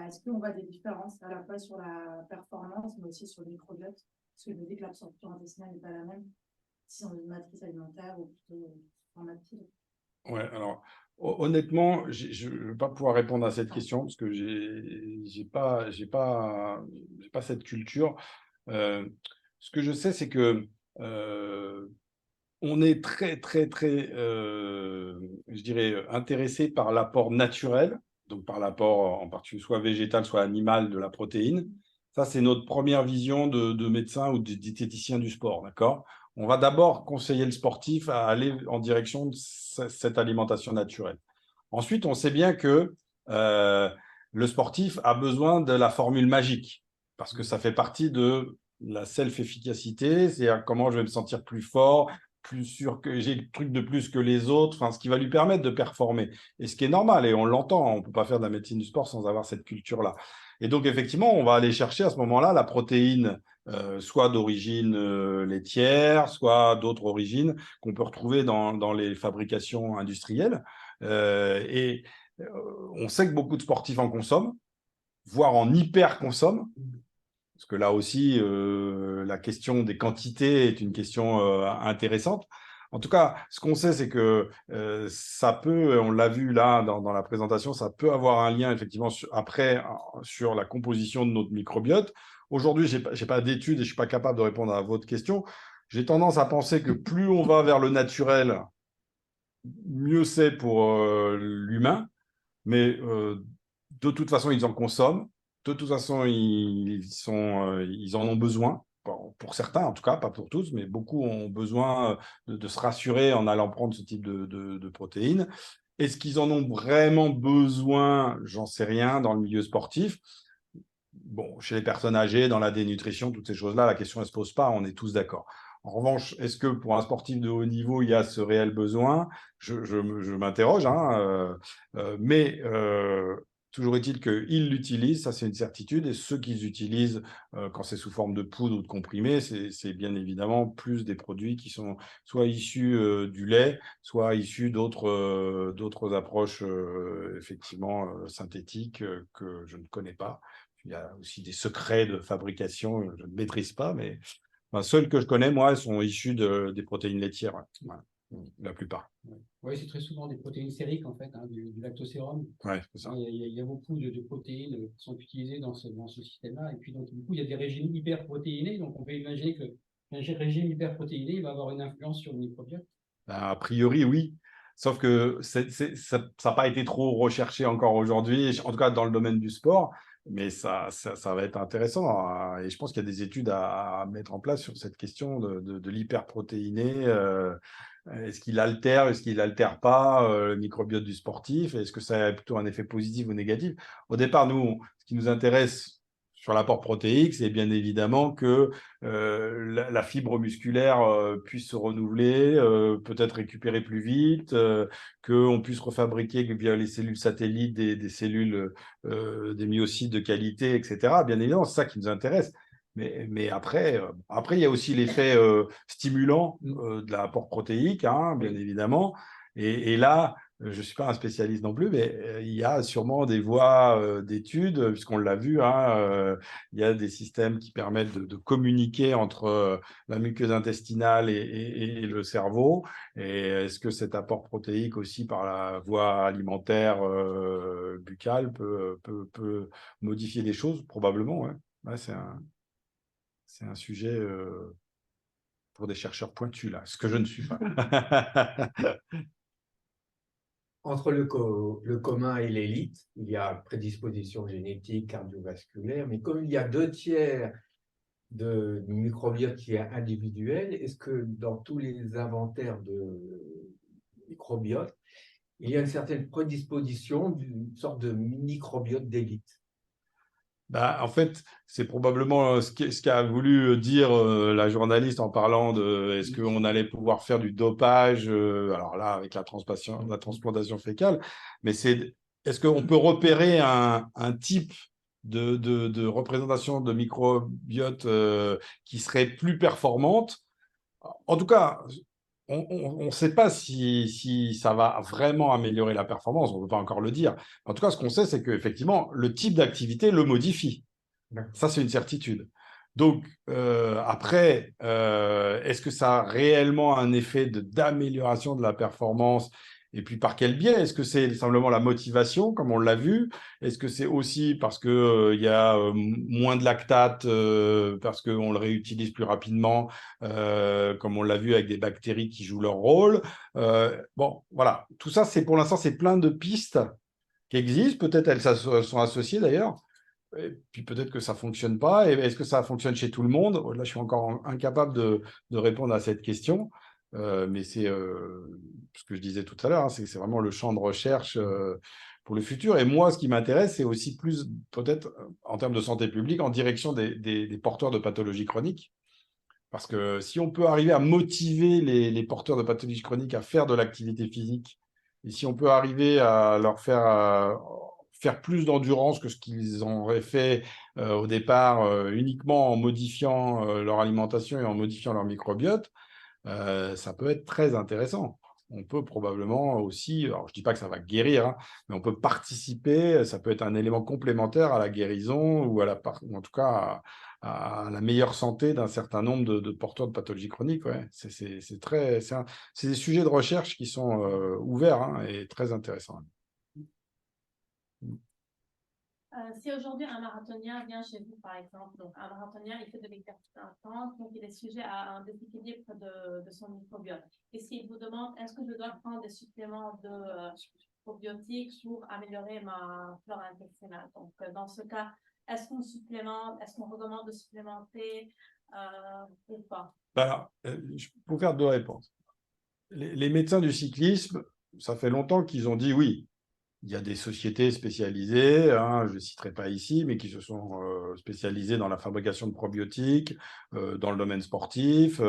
Est-ce qu'on voit des différences à la fois sur la performance, mais aussi sur le microbiote? Parce que je me dis que l'absorption intestinale n'est pas la même si on a une matrice alimentaire ou plutôt en matière. Ouais, alors honnêtement, je ne vais pas pouvoir répondre à cette question parce que j'ai pas cette culture. Ce que je sais, c'est que on est très, très, très, je dirais, intéressé par l'apport naturel, donc par l'apport en particulier soit végétal, soit animal de la protéine. Ça, c'est notre première vision de médecin ou de diététicien du sport, d'accord? On va d'abord conseiller le sportif à aller en direction de cette alimentation naturelle. Ensuite, on sait bien que le sportif a besoin de la formule magique parce que ça fait partie de la self-efficacité, c'est-à-dire comment je vais me sentir plus fort, plus sûr que j'ai le truc de plus que les autres, enfin, ce qui va lui permettre de performer. Et ce qui est normal, et on l'entend, on ne peut pas faire de la médecine du sport sans avoir cette culture-là. Et donc, effectivement, on va aller chercher à ce moment-là la protéine, soit d'origine laitière, soit d'autres origines qu'on peut retrouver dans les fabrications industrielles. Et on sait que beaucoup de sportifs en consomment, voire en hyper-consomment. Parce que là aussi, la question des quantités est une question intéressante. En tout cas, ce qu'on sait, c'est que ça peut, on l'a vu là dans la présentation, ça peut avoir un lien effectivement sur la composition de notre microbiote. Aujourd'hui, je n'ai pas d'études et je ne suis pas capable de répondre à votre question. J'ai tendance à penser que plus on va vers le naturel, mieux c'est pour l'humain. Mais de toute façon, ils en consomment. De toute façon, ils en ont besoin. Pour certains, en tout cas, pas pour tous, mais beaucoup ont besoin de se rassurer en allant prendre ce type de protéines. Est-ce qu'ils en ont vraiment besoin? J'en sais rien dans le milieu sportif. Bon, chez les personnes âgées, dans la dénutrition, toutes ces choses-là, la question ne se pose pas, on est tous d'accord. En revanche, est-ce que pour un sportif de haut niveau, il y a ce réel besoin? Je m'interroge, hein, mais toujours est-il qu'ils l'utilisent, ça c'est une certitude, et ceux qu'ils utilisent quand c'est sous forme de poudre ou de comprimé, c'est bien évidemment plus des produits qui sont soit issus du lait, soit issus d'autres approches effectivement synthétiques que je ne connais pas. Il y a aussi des secrets de fabrication, je ne maîtrise pas, mais celles que je connais, moi, elles sont issues des protéines laitières, ouais. Voilà. La plupart. Oui, c'est très souvent des protéines sériques, en fait, hein, du lactosérum. Ouais, c'est ça. Il y a beaucoup de protéines qui sont utilisées dans ce système-là. Et puis, donc, du coup, il y a des régimes hyperprotéinés. Donc, on peut imaginer qu'un régime hyperprotéiné va avoir une influence sur le microbiote. A priori, oui. Sauf que ça n'a pas été trop recherché encore aujourd'hui, en tout cas dans le domaine du sport. Mais ça va être intéressant. Et je pense qu'il y a des études à mettre en place sur cette question de l'hyperprotéiné. Est-ce qu'il altère, est-ce qu'il altère pas le microbiote du sportif? Est-ce que ça a plutôt un effet positif ou négatif? Au départ, nous, ce qui nous intéresse sur l'apport protéique, c'est bien évidemment que la fibre musculaire puisse se renouveler, peut-être récupérer plus vite, qu'on puisse refabriquer via les cellules satellites des cellules, des myocytes de qualité, etc. Bien évidemment, c'est ça qui nous intéresse. Mais après, il y a aussi l'effet stimulant de l'apport protéique, hein, bien évidemment. Et là, je ne suis pas un spécialiste non plus, mais il y a sûrement des voies d'études, puisqu'on l'a vu, hein, il y a des systèmes qui permettent de communiquer entre la muqueuse intestinale et le cerveau. Et est-ce que cet apport protéique aussi par la voie alimentaire buccale peut modifier les choses? Probablement, ouais. Ouais, c'est un sujet pour des chercheurs pointus, là, ce que je ne suis pas. Entre le commun et l'élite, il y a prédisposition génétique, cardiovasculaire, mais comme il y a 2/3 de microbiote qui est individuel, est-ce que dans tous les inventaires de microbiote, il y a une certaine prédisposition d'une sorte de microbiote d'élite? Bah, en fait, c'est probablement ce qu'a voulu dire la journaliste en parlant de est-ce qu'on allait pouvoir faire du dopage, alors là, avec la transplantation fécale, mais est-ce qu'on peut repérer un type de représentation de microbiote qui serait plus performante? En tout cas, on ne sait pas si ça va vraiment améliorer la performance, on ne peut pas encore le dire. En tout cas, ce qu'on sait, c'est qu'effectivement, le type d'activité le modifie. Ça, c'est une certitude. Donc, après, est-ce que ça a réellement un effet d'amélioration de la performance? Et puis, par quel biais? Est-ce que c'est simplement la motivation, comme on l'a vu? Est-ce que c'est aussi parce qu'il y a moins de lactate, parce qu'on le réutilise plus rapidement, comme on l'a vu avec des bactéries qui jouent leur rôle? Bon, voilà. Tout ça, pour l'instant, c'est plein de pistes qui existent. Peut-être elles sont associées d'ailleurs. Et puis peut-être que ça ne fonctionne pas. Et est-ce que ça fonctionne chez tout le monde? Là, je suis encore incapable de répondre à cette question. Mais c'est ce que je disais tout à l'heure, hein, c'est vraiment le champ de recherche pour le futur. Et moi, ce qui m'intéresse, c'est aussi plus, peut-être, en termes de santé publique, en direction des porteurs de pathologies chroniques. Parce que si on peut arriver à motiver les porteurs de pathologies chroniques à faire de l'activité physique, et si on peut arriver à leur faire plus d'endurance que ce qu'ils auraient fait au départ, uniquement en modifiant leur alimentation et en modifiant leur microbiote, ça peut être très intéressant. On peut probablement aussi, alors je ne dis pas que ça va guérir, hein, mais on peut participer, ça peut être un élément complémentaire à la guérison ou ou en tout cas à la meilleure santé d'un certain nombre de porteurs de pathologies chroniques. Ouais. C'est des sujets de recherche qui sont ouverts, hein, et très intéressants. Si aujourd'hui un marathonien vient chez vous, par exemple, donc un marathonien, il fait de l'exercice intense, donc il est sujet à un déséquilibre de son microbiote. Et s'il vous demande, est-ce que je dois prendre des suppléments de probiotiques pour améliorer ma flore intestinale? Donc, dans ce cas, est-ce qu'on supplémente, est-ce qu'on recommande de supplémenter ou pas? Alors, je peux faire deux réponses. Les médecins du cyclisme, ça fait longtemps qu'ils ont dit oui. Il y a des sociétés spécialisées, hein, je ne citerai pas ici, mais qui se sont spécialisées dans la fabrication de probiotiques, dans le domaine sportif.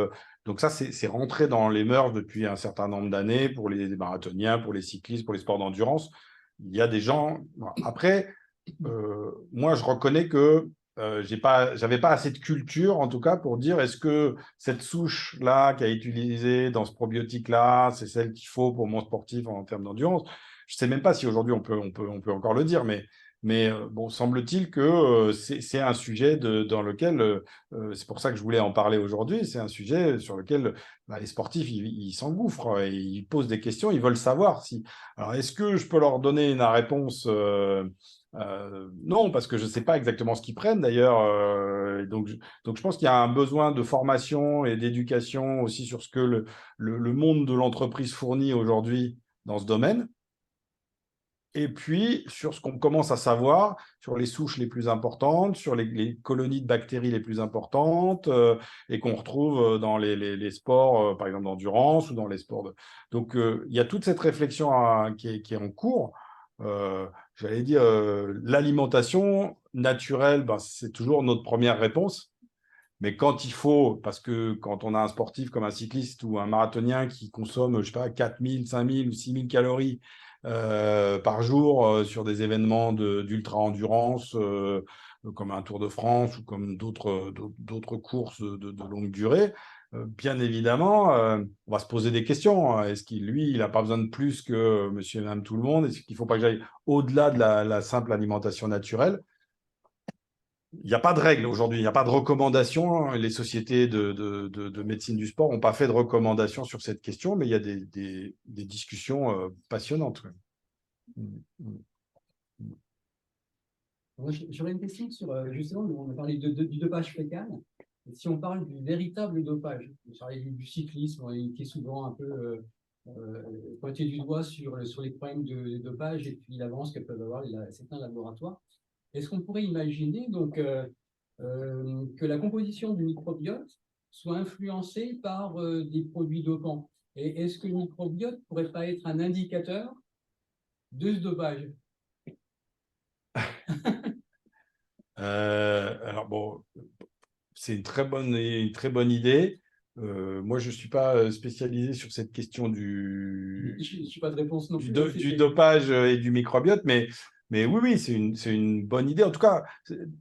Donc ça, c'est rentré dans les mœurs depuis un certain nombre d'années pour les marathoniens, pour les cyclistes, pour les sports d'endurance. Il y a des gens... Après, moi, je reconnais que j'avais pas assez de culture, en tout cas, pour dire est-ce que cette souche-là qui a été utilisée dans ce probiotique-là, c'est celle qu'il faut pour mon sportif en termes d'endurance. Je ne sais même pas si aujourd'hui on peut encore le dire, mais bon, semble-t-il que c'est un sujet dans lequel, c'est pour ça que je voulais en parler aujourd'hui, c'est un sujet sur lequel les sportifs, ils s'engouffrent et ils posent des questions, ils veulent savoir si... Alors, est-ce que je peux leur donner une réponse non, parce que je ne sais pas exactement ce qu'ils prennent d'ailleurs. Donc, je pense qu'il y a un besoin de formation et d'éducation aussi sur ce que le monde de l'entreprise fournit aujourd'hui dans ce domaine. Et puis, sur ce qu'on commence à savoir, sur les souches les plus importantes, sur les colonies de bactéries les plus importantes, et qu'on retrouve dans les sports, par exemple, d'endurance ou dans les sports de... Donc, il y a toute cette réflexion qui est en cours. J'allais dire, l'alimentation naturelle, ben, c'est toujours notre première réponse. Mais quand il faut, parce que quand on a un sportif comme un cycliste ou un marathonien qui consomme, je ne sais pas, 4000, 5000 ou 6000 calories par jour sur des événements d'ultra-endurance comme un Tour de France ou comme d'autres courses de longue durée, bien évidemment, on va se poser des questions. Est-ce qu'il, lui, il n'a pas besoin de plus que monsieur et madame tout le monde? Est-ce qu'il ne faut pas que j'aille au-delà de la simple alimentation naturelle? Il n'y a pas de règles aujourd'hui, il n'y a pas de recommandations. Les sociétés de médecine du sport n'ont pas fait de recommandations sur cette question, mais il y a des discussions passionnantes. J'aurais une question sur, justement, on a parlé du dopage fécal. Si on parle du véritable dopage, on parlait du cyclisme, qui est souvent un peu pointé du doigt sur les problèmes de dopage et puis l'avance que peuvent avoir certains laboratoires. Est-ce qu'on pourrait imaginer donc, que la composition du microbiote soit influencée par des produits dopants? Et est-ce que le microbiote ne pourrait pas être un indicateur de ce dopage? Alors bon, c'est une très bonne idée. Moi, je ne suis pas spécialisé sur cette question Je n'ai pas de réponse non plus. du dopage et du microbiote, mais oui, c'est une bonne idée. En tout cas,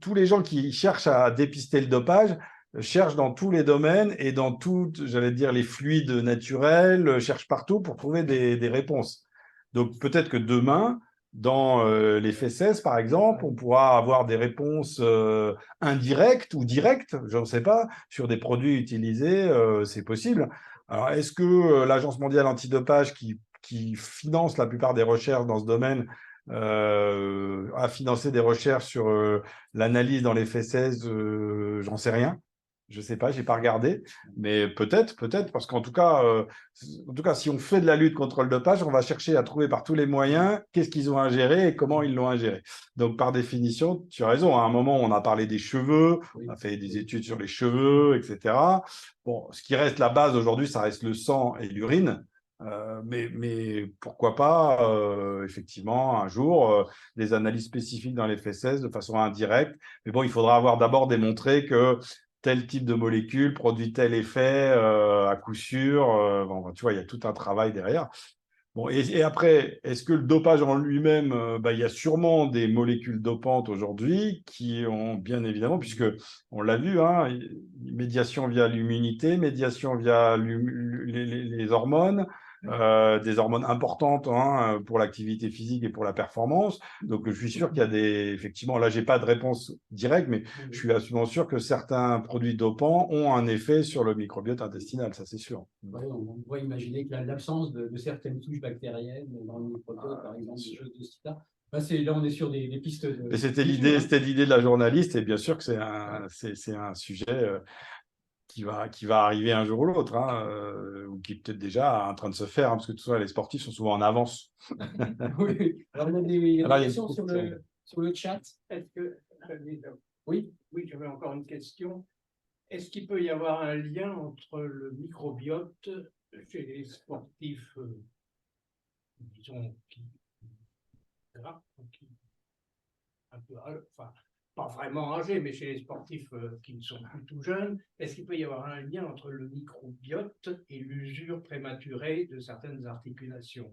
tous les gens qui cherchent à dépister le dopage cherchent dans tous les domaines et dans toutes, j'allais dire, les fluides naturels, cherchent partout pour trouver des réponses. Donc, peut-être que demain, dans les fesses, par exemple, on pourra avoir des réponses indirectes ou directes, je ne sais pas, sur des produits utilisés, c'est possible. Alors, est-ce que l'Agence mondiale antidopage, qui finance la plupart des recherches dans ce domaine, a financé des recherches sur l'analyse dans les fesses, j'en sais rien. Je ne sais pas, je n'ai pas regardé, mais peut-être, parce qu'en tout cas, si on fait de la lutte contre le dopage, on va chercher à trouver par tous les moyens qu'est-ce qu'ils ont ingéré et comment ils l'ont ingéré. Donc, par définition, tu as raison, à un moment, on a parlé des cheveux, on a fait des études sur les cheveux, etc. Bon, ce qui reste la base aujourd'hui, ça reste le sang et l'urine. Mais pourquoi pas, effectivement, un jour, des analyses spécifiques dans les fesses de façon indirecte. Mais bon, il faudra avoir d'abord démontré que tel type de molécule produit tel effet à coup sûr. Bon, tu vois, il y a tout un travail derrière. Bon, et après, est-ce que le dopage en lui-même, il y a sûrement des molécules dopantes aujourd'hui qui ont, bien évidemment, puisque on l'a vu, hein, médiation via l'immunité, médiation via les hormones, des hormones importantes, hein, pour l'activité physique et pour la performance. Donc, je suis sûr qu'il y a effectivement, là, j'ai pas de réponse directe, mais je suis absolument sûr que certains produits dopants ont un effet sur le microbiote intestinal, ça c'est sûr. Ouais, on pourrait imaginer que l'absence de certaines souches bactériennes dans le microbiote, par exemple, des choses de ce type-là. Là, on est sur des pistes de... C'était l'idée de la journaliste, et bien sûr que c'est un sujet qui va arriver un jour ou l'autre, hein, ou qui est peut-être déjà en train de se faire, hein, parce que tout ça, les sportifs sont souvent en avance. Oui. Alors, il y a des questions sur le chat. Est-ce que... Oui. Oui, j'avais encore une question. Est-ce qu'il peut y avoir un lien entre le microbiote chez les sportifs, disons, un peu, enfin, pas vraiment âgés, mais chez les sportifs qui ne sont plus tout jeunes, est-ce qu'il peut y avoir un lien entre le microbiote et l'usure prématurée de certaines articulations?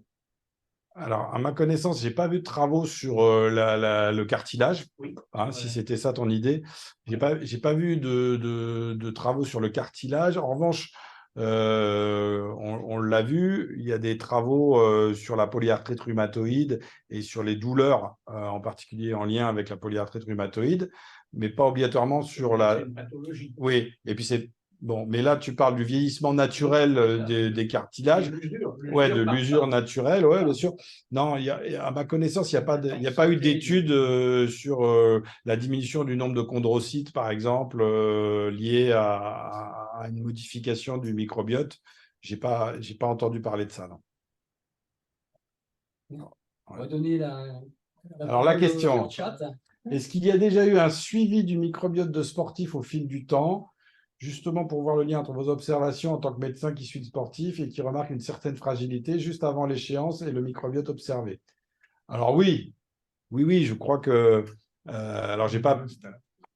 Alors, à ma connaissance, je n'ai pas vu de travaux sur le cartilage, oui, hein, voilà. Si c'était ça ton idée. Je n'ai pas vu de travaux sur le cartilage. En revanche, on l'a vu, il y a des travaux sur la polyarthrite rhumatoïde et sur les douleurs, en particulier en lien avec la polyarthrite rhumatoïde, mais pas obligatoirement sur la... C'est une pathologie. Oui, et puis c'est... Bon, mais là, tu parles du vieillissement naturel des cartilages. Ouais, de l'usure naturelle, ouais, bien sûr. Non, à ma connaissance, il n'y a pas eu d'études sur la diminution du nombre de chondrocytes, par exemple, liée à une modification du microbiote. J'ai pas entendu parler de ça, non. On va donner Alors, la question, au chat. Est-ce qu'il y a déjà eu un suivi du microbiote de sportif au fil du temps, justement pour voir le lien entre vos observations en tant que médecin qui suit le sportif et qui remarque une certaine fragilité juste avant l'échéance et le microbiote observé? Alors oui, je crois que... alors, j'ai pas...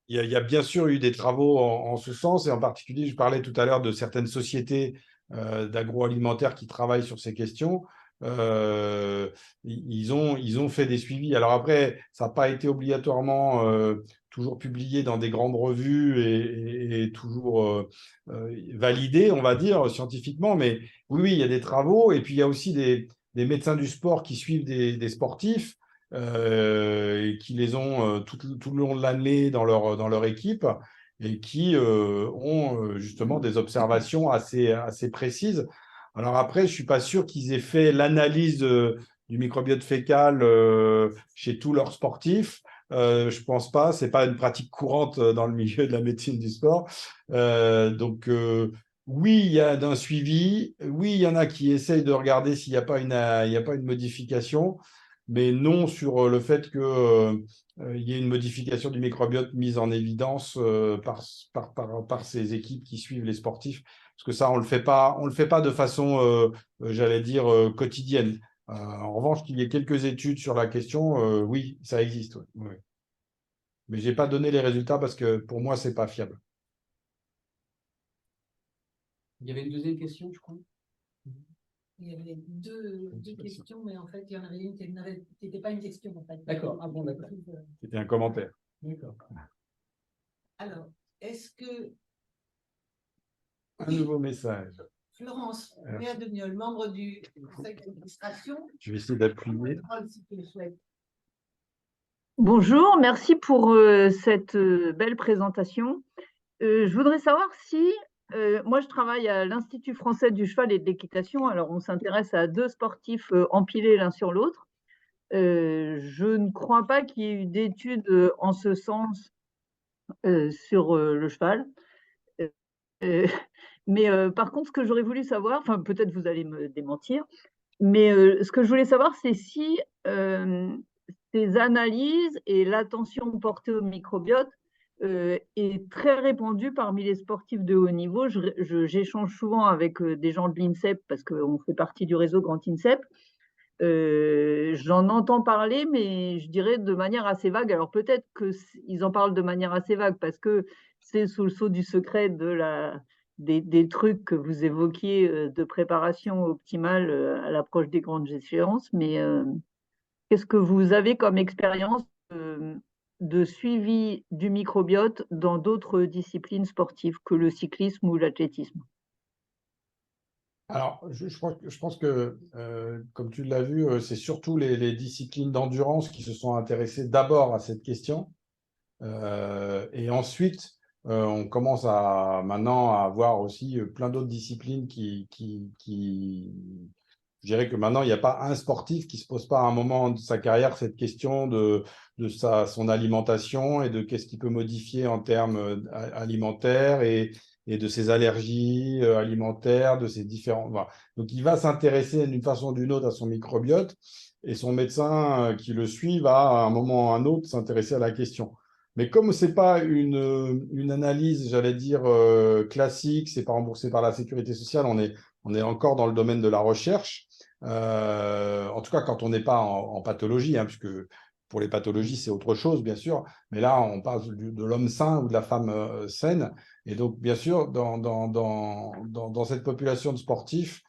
Il y a bien sûr eu des travaux en ce sens, et en particulier, je parlais tout à l'heure de certaines sociétés d'agroalimentaire qui travaillent sur ces questions. Ils ont fait des suivis. Alors après, ça n'a pas été obligatoirement toujours publié dans des grandes revues et toujours validé, on va dire, scientifiquement. Mais oui, il y a des travaux. Et puis, il y a aussi des médecins du sport qui suivent des sportifs et qui les ont tout le long de l'année dans leur équipe et qui ont justement des observations assez précises. Alors après, je ne suis pas sûr qu'ils aient fait l'analyse du microbiote fécal chez tous leurs sportifs. Je pense pas, c'est pas une pratique courante dans le milieu de la médecine du sport. Oui, il y a un suivi. Oui, il y en a qui essayent de regarder s'il n'y a pas une modification, mais non sur le fait que il y ait une modification du microbiote mise en évidence par ces équipes qui suivent les sportifs. Parce que ça, on le fait pas de façon, j'allais dire, quotidienne. En revanche, qu'il y ait quelques études sur la question, oui, ça existe. Oui. Oui. Mais je n'ai pas donné les résultats parce que pour moi, ce n'est pas fiable. Il y avait une deuxième question, je crois. Il y avait deux questions, mais en fait, il y en avait une qui n'était pas une question. En fait. D'accord. Ah bon, d'accord. C'était un commentaire. D'accord. Alors, est-ce que Un nouveau message. Florence Méadeniol, membre du conseil d'administration, Je vais essayer d'appuyer. si tu le souhaites. Bonjour, merci pour cette belle présentation. Je voudrais savoir si, moi je travaille à l'Institut français du cheval et de l'équitation, alors on s'intéresse à deux sportifs empilés l'un sur l'autre. Je ne crois pas qu'il y ait eu d'études en ce sens sur le cheval. Mais par contre, ce que j'aurais voulu savoir, enfin peut-être vous allez me démentir, mais ce que je voulais savoir, c'est si ces analyses et l'attention portée au microbiote est très répandue parmi les sportifs de haut niveau. J'échange souvent avec des gens de l'INSEP parce qu'on fait partie du réseau Grand INSEP. J'en entends parler, mais je dirais de manière assez vague. Alors peut-être qu'ils en parlent de manière assez vague parce que c'est sous le sceau du secret des trucs que vous évoquiez de préparation optimale à l'approche des grandes échéances. Mais qu'est-ce que vous avez comme expérience de suivi du microbiote dans d'autres disciplines sportives que le cyclisme ou l'athlétisme? Alors, je pense que, comme tu l'as vu, c'est surtout les disciplines d'endurance qui se sont intéressées d'abord à cette question. Et ensuite, on commence maintenant à avoir aussi plein d'autres disciplines je dirais que maintenant, il n'y a pas un sportif qui ne se pose pas à un moment de sa carrière cette question de son alimentation et de qu'est-ce qu'il peut modifier en termes alimentaires et de ses allergies alimentaires, de ses différents. Voilà. Donc, il va s'intéresser d'une façon ou d'une autre à son microbiote et son médecin qui le suit va à un moment ou à un autre s'intéresser à la question. Mais comme ce n'est pas une analyse, j'allais dire, classique, ce n'est pas remboursé par la sécurité sociale, on est encore dans le domaine de la recherche. En tout cas, quand on n'est pas en pathologie, hein, puisque pour les pathologies, c'est autre chose, bien sûr. Mais là, on parle de l'homme sain ou de la femme saine. Et donc, bien sûr, dans cette population de sportifs,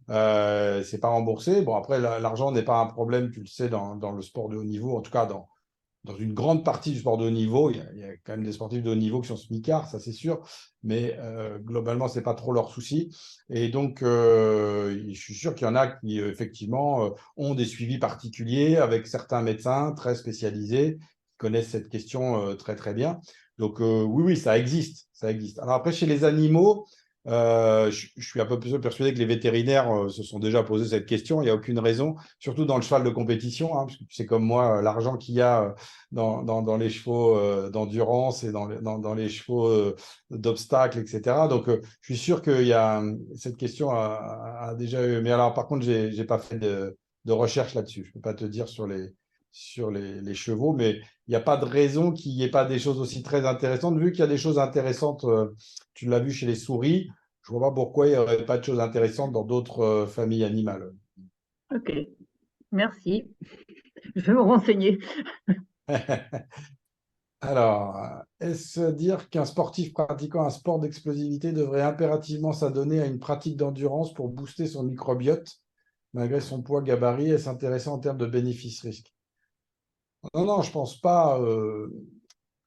c'est pas remboursé. Bon, après, l'argent n'est pas un problème, tu le sais, dans le sport de haut niveau, en tout cas dans une grande partie du sport de haut niveau. Il y a quand même des sportifs de haut niveau qui sont smicards, ça c'est sûr, mais globalement, ce n'est pas trop leur souci. Et donc, je suis sûr qu'il y en a qui, effectivement, ont des suivis particuliers avec certains médecins très spécialisés qui connaissent cette question très, très bien. Donc, oui, ça existe, ça existe. Alors après, chez les animaux, je suis un peu plus persuadé que les vétérinaires se sont déjà posé cette question. Il n'y a aucune raison, surtout dans le cheval de compétition, hein, parce que tu sais comme moi, l'argent qu'il y a dans les chevaux d'endurance et dans les chevaux d'obstacles, etc. Donc, je suis sûr que cette question a déjà eu. Mais alors, par contre, je n'ai pas fait de recherche là-dessus. Je ne peux pas te dire sur les chevaux, mais il n'y a pas de raison qu'il n'y ait pas des choses aussi très intéressantes. Vu qu'il y a des choses intéressantes, tu l'as vu chez les souris, je ne vois pas pourquoi il n'y aurait pas de choses intéressantes dans d'autres familles animales. Ok, merci. Je vais me renseigner. Alors, est-ce dire qu'un sportif pratiquant un sport d'explosivité devrait impérativement s'adonner à une pratique d'endurance pour booster son microbiote, malgré son poids gabarit, et s'intéresser en termes de bénéfices-risques? Non, je ne pense pas.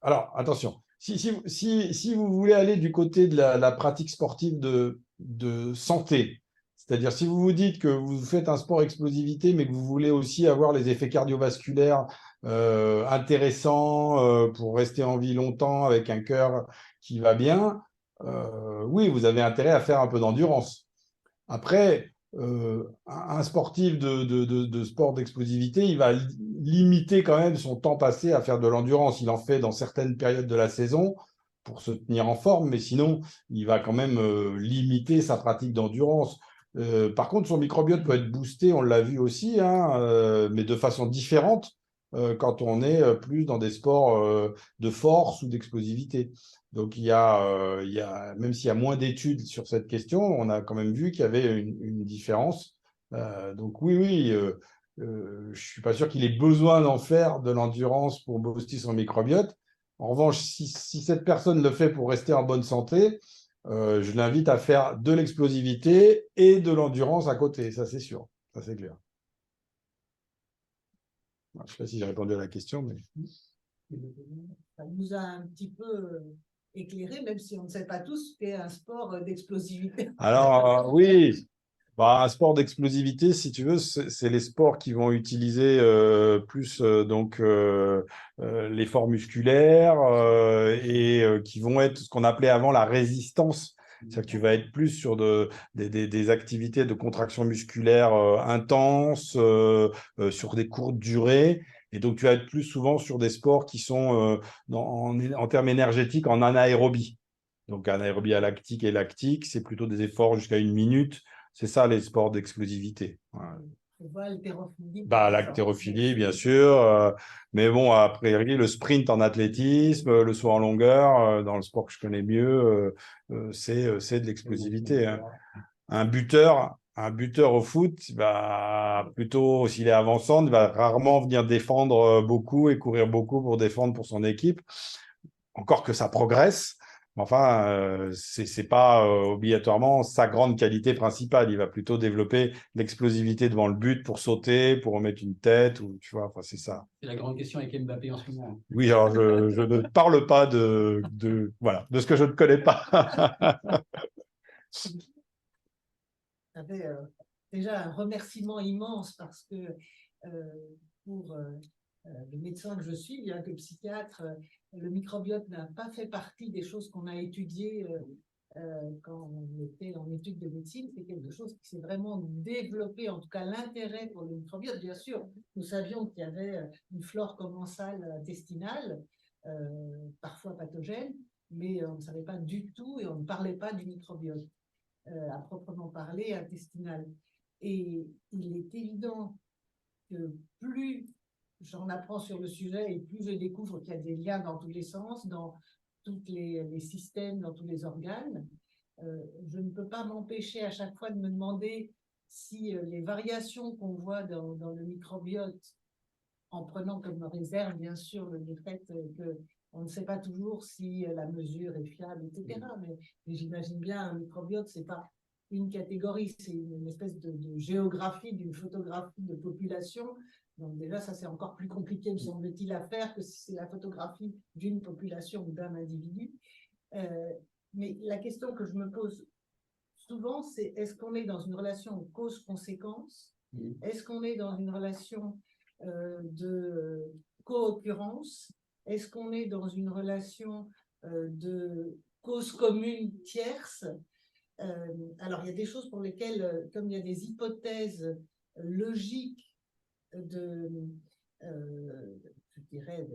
Alors, attention, si vous voulez aller du côté de la pratique sportive de santé, c'est-à-dire si vous vous dites que vous faites un sport explosivité, mais que vous voulez aussi avoir les effets cardiovasculaires intéressants pour rester en vie longtemps avec un cœur qui va bien, oui, vous avez intérêt à faire un peu d'endurance. Après, un sportif de sport d'explosivité, il va limiter quand même son temps passé à faire de l'endurance. Il en fait dans certaines périodes de la saison pour se tenir en forme, mais sinon, il va quand même limiter sa pratique d'endurance. Par contre, son microbiote peut être boosté, on l'a vu aussi, hein, mais de façon différente quand on est plus dans des sports de force ou d'explosivité. Donc, même s'il y a moins d'études sur cette question, on a quand même vu qu'il y avait une différence. Donc, oui, je ne suis pas sûr qu'il ait besoin d'en faire de l'endurance pour booster son microbiote. En revanche, si cette personne le fait pour rester en bonne santé, je l'invite à faire de l'explosivité et de l'endurance à côté, ça c'est sûr, ça c'est clair. Je ne sais pas si j'ai répondu à la question, mais... Ça nous a un petit peu éclairé, même si on ne sait pas tous ce qu'est un sport d'explosivité. Alors, oui, bah, un sport d'explosivité, si tu veux, c'est les sports qui vont utiliser plus l'effort musculaire et qui vont être ce qu'on appelait avant la résistance. C'est-à-dire que tu vas être plus sur des activités de contraction musculaire intenses, sur des courtes durées. Et donc, tu vas être plus souvent sur des sports qui sont en termes énergétiques en anaérobie. Donc, anaérobie lactique et lactique, c'est plutôt des efforts jusqu'à 1 minute. C'est ça, les sports d'explosivité. Voilà. On voit l'haltérophilie. Bah, l'haltérophilie, bien sûr. Mais bon, après, le sprint en athlétisme, le saut en longueur, dans le sport que je connais mieux, c'est de l'explosivité. Hein. Un buteur au foot, bah, plutôt, s'il est avançant, il va rarement venir défendre beaucoup et courir beaucoup pour défendre pour son équipe. Encore que ça progresse. Enfin, c'est pas obligatoirement sa grande qualité principale. Il va plutôt développer l'explosivité devant le but pour sauter, pour remettre une tête, ou tu vois, enfin, c'est ça. C'est la grande question avec Mbappé en ce moment. Oui, alors je ne parle pas voilà, de ce que je ne connais pas. J'avais déjà un remerciement immense parce que pour le médecin que je suis, bien que psychiatre, le microbiote n'a pas fait partie des choses qu'on a étudiées quand on était en études de médecine. C'est quelque chose qui s'est vraiment développé, en tout cas l'intérêt pour le microbiote. Bien sûr, nous savions qu'il y avait une flore commensale intestinale, parfois pathogène, mais on ne savait pas du tout et on ne parlait pas du microbiote à proprement parler intestinal. Et il est évident que plus j'en apprends sur le sujet et plus je découvre qu'il y a des liens dans tous les sens, dans tous les systèmes, dans tous les organes, je ne peux pas m'empêcher à chaque fois de me demander si les variations qu'on voit dans le microbiote, en prenant comme réserve, bien sûr, le fait qu'on ne sait pas toujours si la mesure est fiable, etc. Mais j'imagine bien un microbiote, c'est pas une catégorie, c'est une espèce de géographie, d'une photographie de population. Donc déjà, ça c'est encore plus compliqué, me semble-t-il, à faire que si c'est la photographie d'une population ou d'un individu. Mais la question que je me pose souvent, c'est est-ce qu'on est dans une relation cause-conséquence? Est-ce qu'on est dans une relation de co-occurrence? Est-ce qu'on est dans une relation de cause commune tierce? Alors, il y a des choses pour lesquelles, comme il y a des hypothèses logiques je dirais,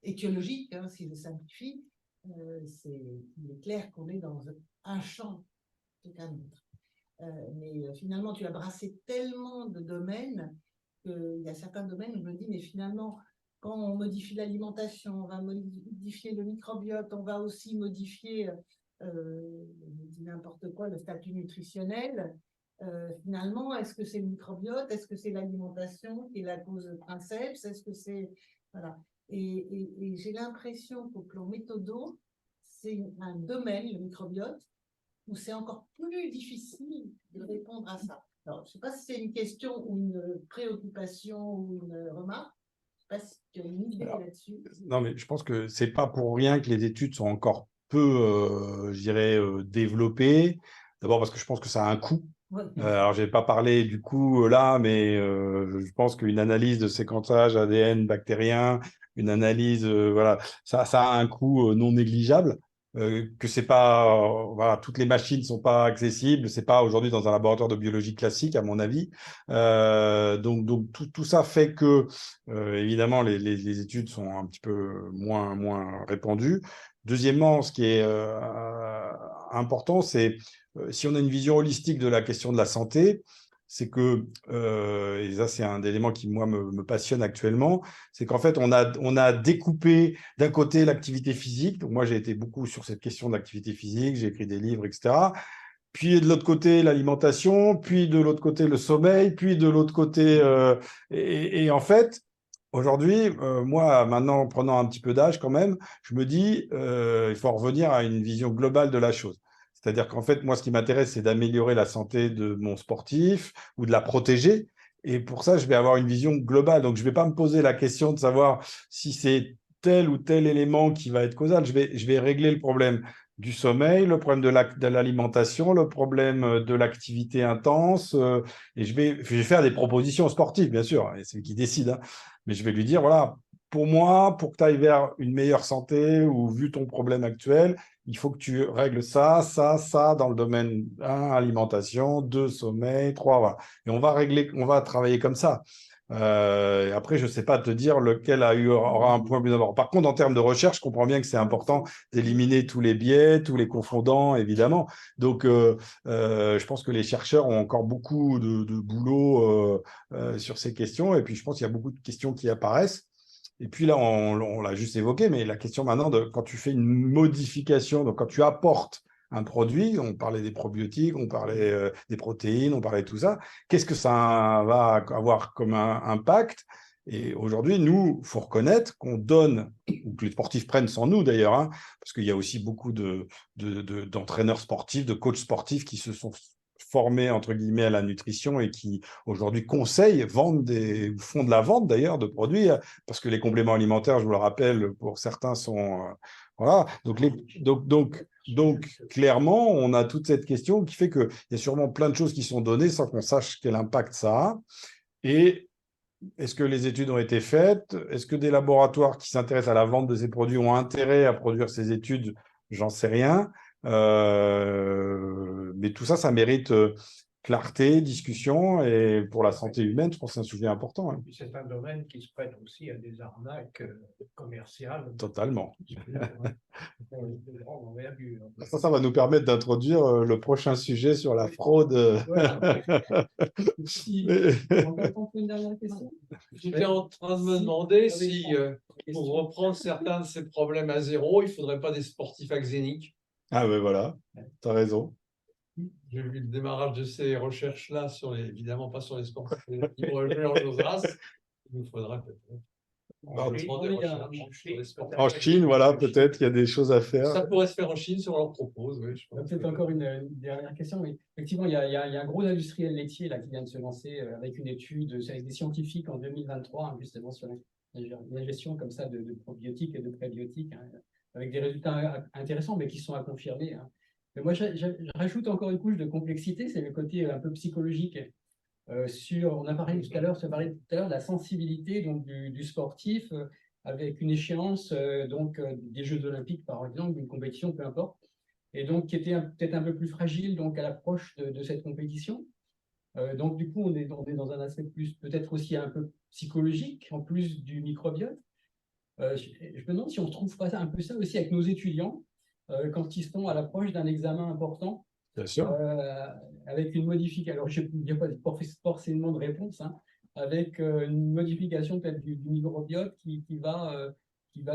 étiologiques, hein, si je simplifie, il est clair qu'on est dans un champ tout qu'un autre. Mais finalement, tu as brassé tellement de domaines qu'il y a certains domaines où je me dis, mais finalement, quand on modifie l'alimentation, on va modifier le microbiote, on va aussi modifier, je dis n'importe quoi, le statut nutritionnel. Finalement, est-ce que c'est le microbiote? Est-ce que c'est l'alimentation qui est la cause princeps? Est-ce que c'est... Voilà. Et j'ai l'impression qu'au plan méthodo, c'est un domaine, le microbiote, où c'est encore plus difficile de répondre à ça. Alors, je ne sais pas si c'est une question ou une préoccupation ou une remarque. sais pas si tu as une idée Alors, là-dessus. Non, mais je pense que c'est pas pour rien que les études sont encore peu, je dirais, développées. D'abord parce que je pense que ça a un coût. Ouais. Alors, je n'ai pas parlé du coût là, mais je pense qu'une analyse de séquençage ADN bactérien, une analyse, voilà, ça a un coût non négligeable. Que c'est pas, voilà, toutes les machines sont pas accessibles. C'est pas aujourd'hui dans un laboratoire de biologie classique, à mon avis. Donc tout ça fait que évidemment, les études sont un petit peu moins répandues. Deuxièmement, ce qui est important, c'est si on a une vision holistique de la question de la santé, c'est que, et ça c'est un élément qui moi me passionne actuellement, c'est qu'en fait on a découpé d'un côté l'activité physique, donc moi j'ai été beaucoup sur cette question de l'activité physique, j'ai écrit des livres, etc. Puis de l'autre côté l'alimentation, puis de l'autre côté le sommeil, puis de l'autre côté... et en fait, aujourd'hui, moi, maintenant, prenant un petit peu d'âge quand même, je me dis, il faut revenir à une vision globale de la chose. C'est-à-dire qu'en fait, moi, ce qui m'intéresse, c'est d'améliorer la santé de mon sportif ou de la protéger. Et pour ça, je vais avoir une vision globale. Donc, je ne vais pas me poser la question de savoir si c'est tel ou tel élément qui va être causal. Je vais régler le problème du sommeil, le problème de l'alimentation, le problème de l'activité intense. Et je vais faire des propositions sportives, bien sûr, et c'est lui qui décide. Hein. Mais je vais lui dire, voilà, pour moi, pour que tu ailles vers une meilleure santé ou vu ton problème actuel, il faut que tu règles ça, ça, ça dans le domaine 1, alimentation, 2, sommeil, 3, voilà. Et on va travailler comme ça. Et après, je ne sais pas te dire lequel aura un point plus important. Par contre, en termes de recherche, je comprends bien que c'est important d'éliminer tous les biais, tous les confondants, évidemment. Donc, je pense que les chercheurs ont encore beaucoup de boulot sur ces questions. Et puis, je pense qu'il y a beaucoup de questions qui apparaissent. Et puis là, on l'a juste évoqué, mais la question maintenant de quand tu fais une modification, donc quand tu apportes un produit, on parlait des probiotiques, on parlait des protéines, on parlait de tout ça, qu'est-ce que ça va avoir comme impact? Et aujourd'hui, nous, il faut reconnaître qu'on donne, ou que les sportifs prennent sans nous d'ailleurs, hein, parce qu'il y a aussi beaucoup d'entraîneurs sportifs, de coachs sportifs qui se sont formés entre guillemets à la nutrition et qui aujourd'hui conseillent, font de la vente d'ailleurs de produits, parce que les compléments alimentaires, je vous le rappelle, pour certains sont voilà. Donc clairement, on a toute cette question qui fait qu'il y a sûrement plein de choses qui sont données sans qu'on sache quel impact ça a. Et est-ce que les études ont été faites? Est-ce que des laboratoires qui s'intéressent à la vente de ces produits ont intérêt à produire ces études? J'en sais rien. Mais tout ça, ça mérite clarté, discussion. Et pour la santé humaine, je pense que c'est un sujet important. Hein. C'est un domaine qui se prête aussi à des arnaques commerciales. Totalement. De grande envergure. Ça va nous permettre d'introduire le prochain sujet sur la fraude. On peut une dernière question. J'étais en train de me demander si, pour reprendre certains de ces problèmes à zéro, il ne faudrait pas des sportifs axéniques. Ah ben voilà, tu as raison. J'ai vu le démarrage de ces recherches-là, évidemment pas sur les sportifs Georges. Il nous faudrait peut-être. En Chine, voilà, peut-être qu'il y a des choses à faire. Ça pourrait se faire en Chine si on leur propose. Oui, peut-être encore une dernière question. Mais effectivement, il y a un gros industriel laitier là, qui vient de se lancer avec une étude avec des scientifiques en 2023, hein, justement sur la gestion comme ça de probiotiques et de prébiotiques, hein, avec des résultats intéressants, mais qui sont à confirmer. Hein. Mais moi, je rajoute encore une couche de complexité, c'est le côté un peu psychologique. On a parlé tout à l'heure de la sensibilité donc, du sportif avec une échéance des Jeux Olympiques, par exemple, d'une compétition, peu importe, et donc qui était peut-être un peu plus fragile donc, à l'approche de cette compétition. Donc, du coup, on est dans un aspect plus peut-être aussi un peu psychologique, en plus du microbiote. Je me demande si on ne retrouve pas un peu ça aussi avec nos étudiants quand ils sont à l'approche d'un examen important. Bien sûr. Avec une modification, alors il n'y a pas forcément de réponse, hein, avec une modification peut-être du microbiote qui va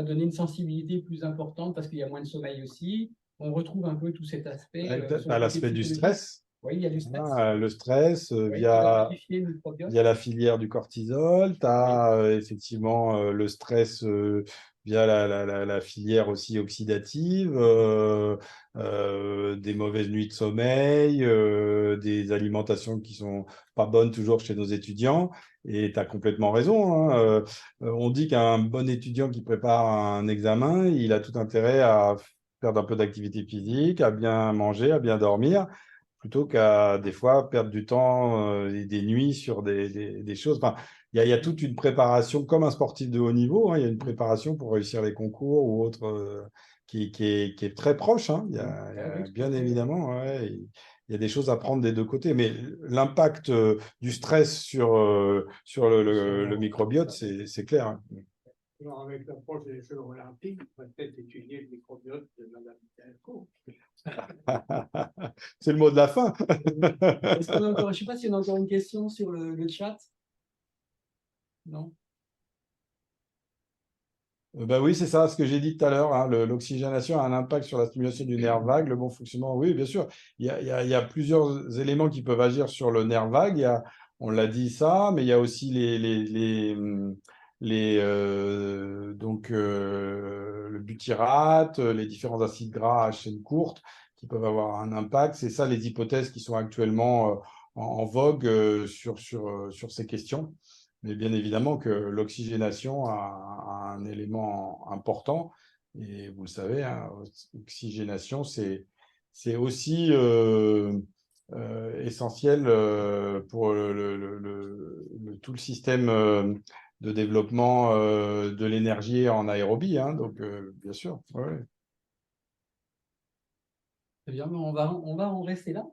donner une sensibilité plus importante parce qu'il y a moins de sommeil aussi. On retrouve un peu tout cet aspect. À l'aspect du stress. Oui, il y a du stress. Le stress via la filière du cortisol. Tu as effectivement le stress via la filière aussi oxydative, des mauvaises nuits de sommeil, des alimentations qui sont pas bonnes toujours chez nos étudiants. Et tu as complètement raison, hein. On dit qu'un bon étudiant qui prépare un examen, il a tout intérêt à faire un peu d'activité physique, à bien manger, à bien dormir, plutôt qu'à des fois perdre du temps et des nuits sur des choses. Enfin, il y a toute une préparation, comme un sportif de haut niveau, hein, il y a une préparation pour réussir les concours ou autres qui est très proche, hein. Bien évidemment, ouais, il y a des choses à prendre des deux côtés, mais l'impact du stress sur le microbiote, c'est clair, hein. Alors, avec l'approche des Jeux olympiques, on va peut-être étudier le microbiote de Madame Delcourt. C'est le mot de la fin. Est-ce qu'on a encore, je ne sais pas s'il y a encore une question sur le chat. Non? Ben oui, c'est ça, ce que j'ai dit tout à l'heure, hein, l'oxygénation a un impact sur la stimulation du nerf vague, le bon fonctionnement. Oui, bien sûr. Il y a plusieurs éléments qui peuvent agir sur le nerf vague. On l'a dit ça, mais il y a aussi le butyrate, les différents acides gras à chaîne courte qui peuvent avoir un impact. C'est ça les hypothèses qui sont actuellement en vogue sur ces questions. Mais bien évidemment que l'oxygénation a un élément important. Et vous le savez, hein, l'oxygénation, c'est aussi essentiel pour tout le système de développement de l'énergie en aérobie, hein. Donc, bien sûr. Ouais. Très bien, mais on va en rester là.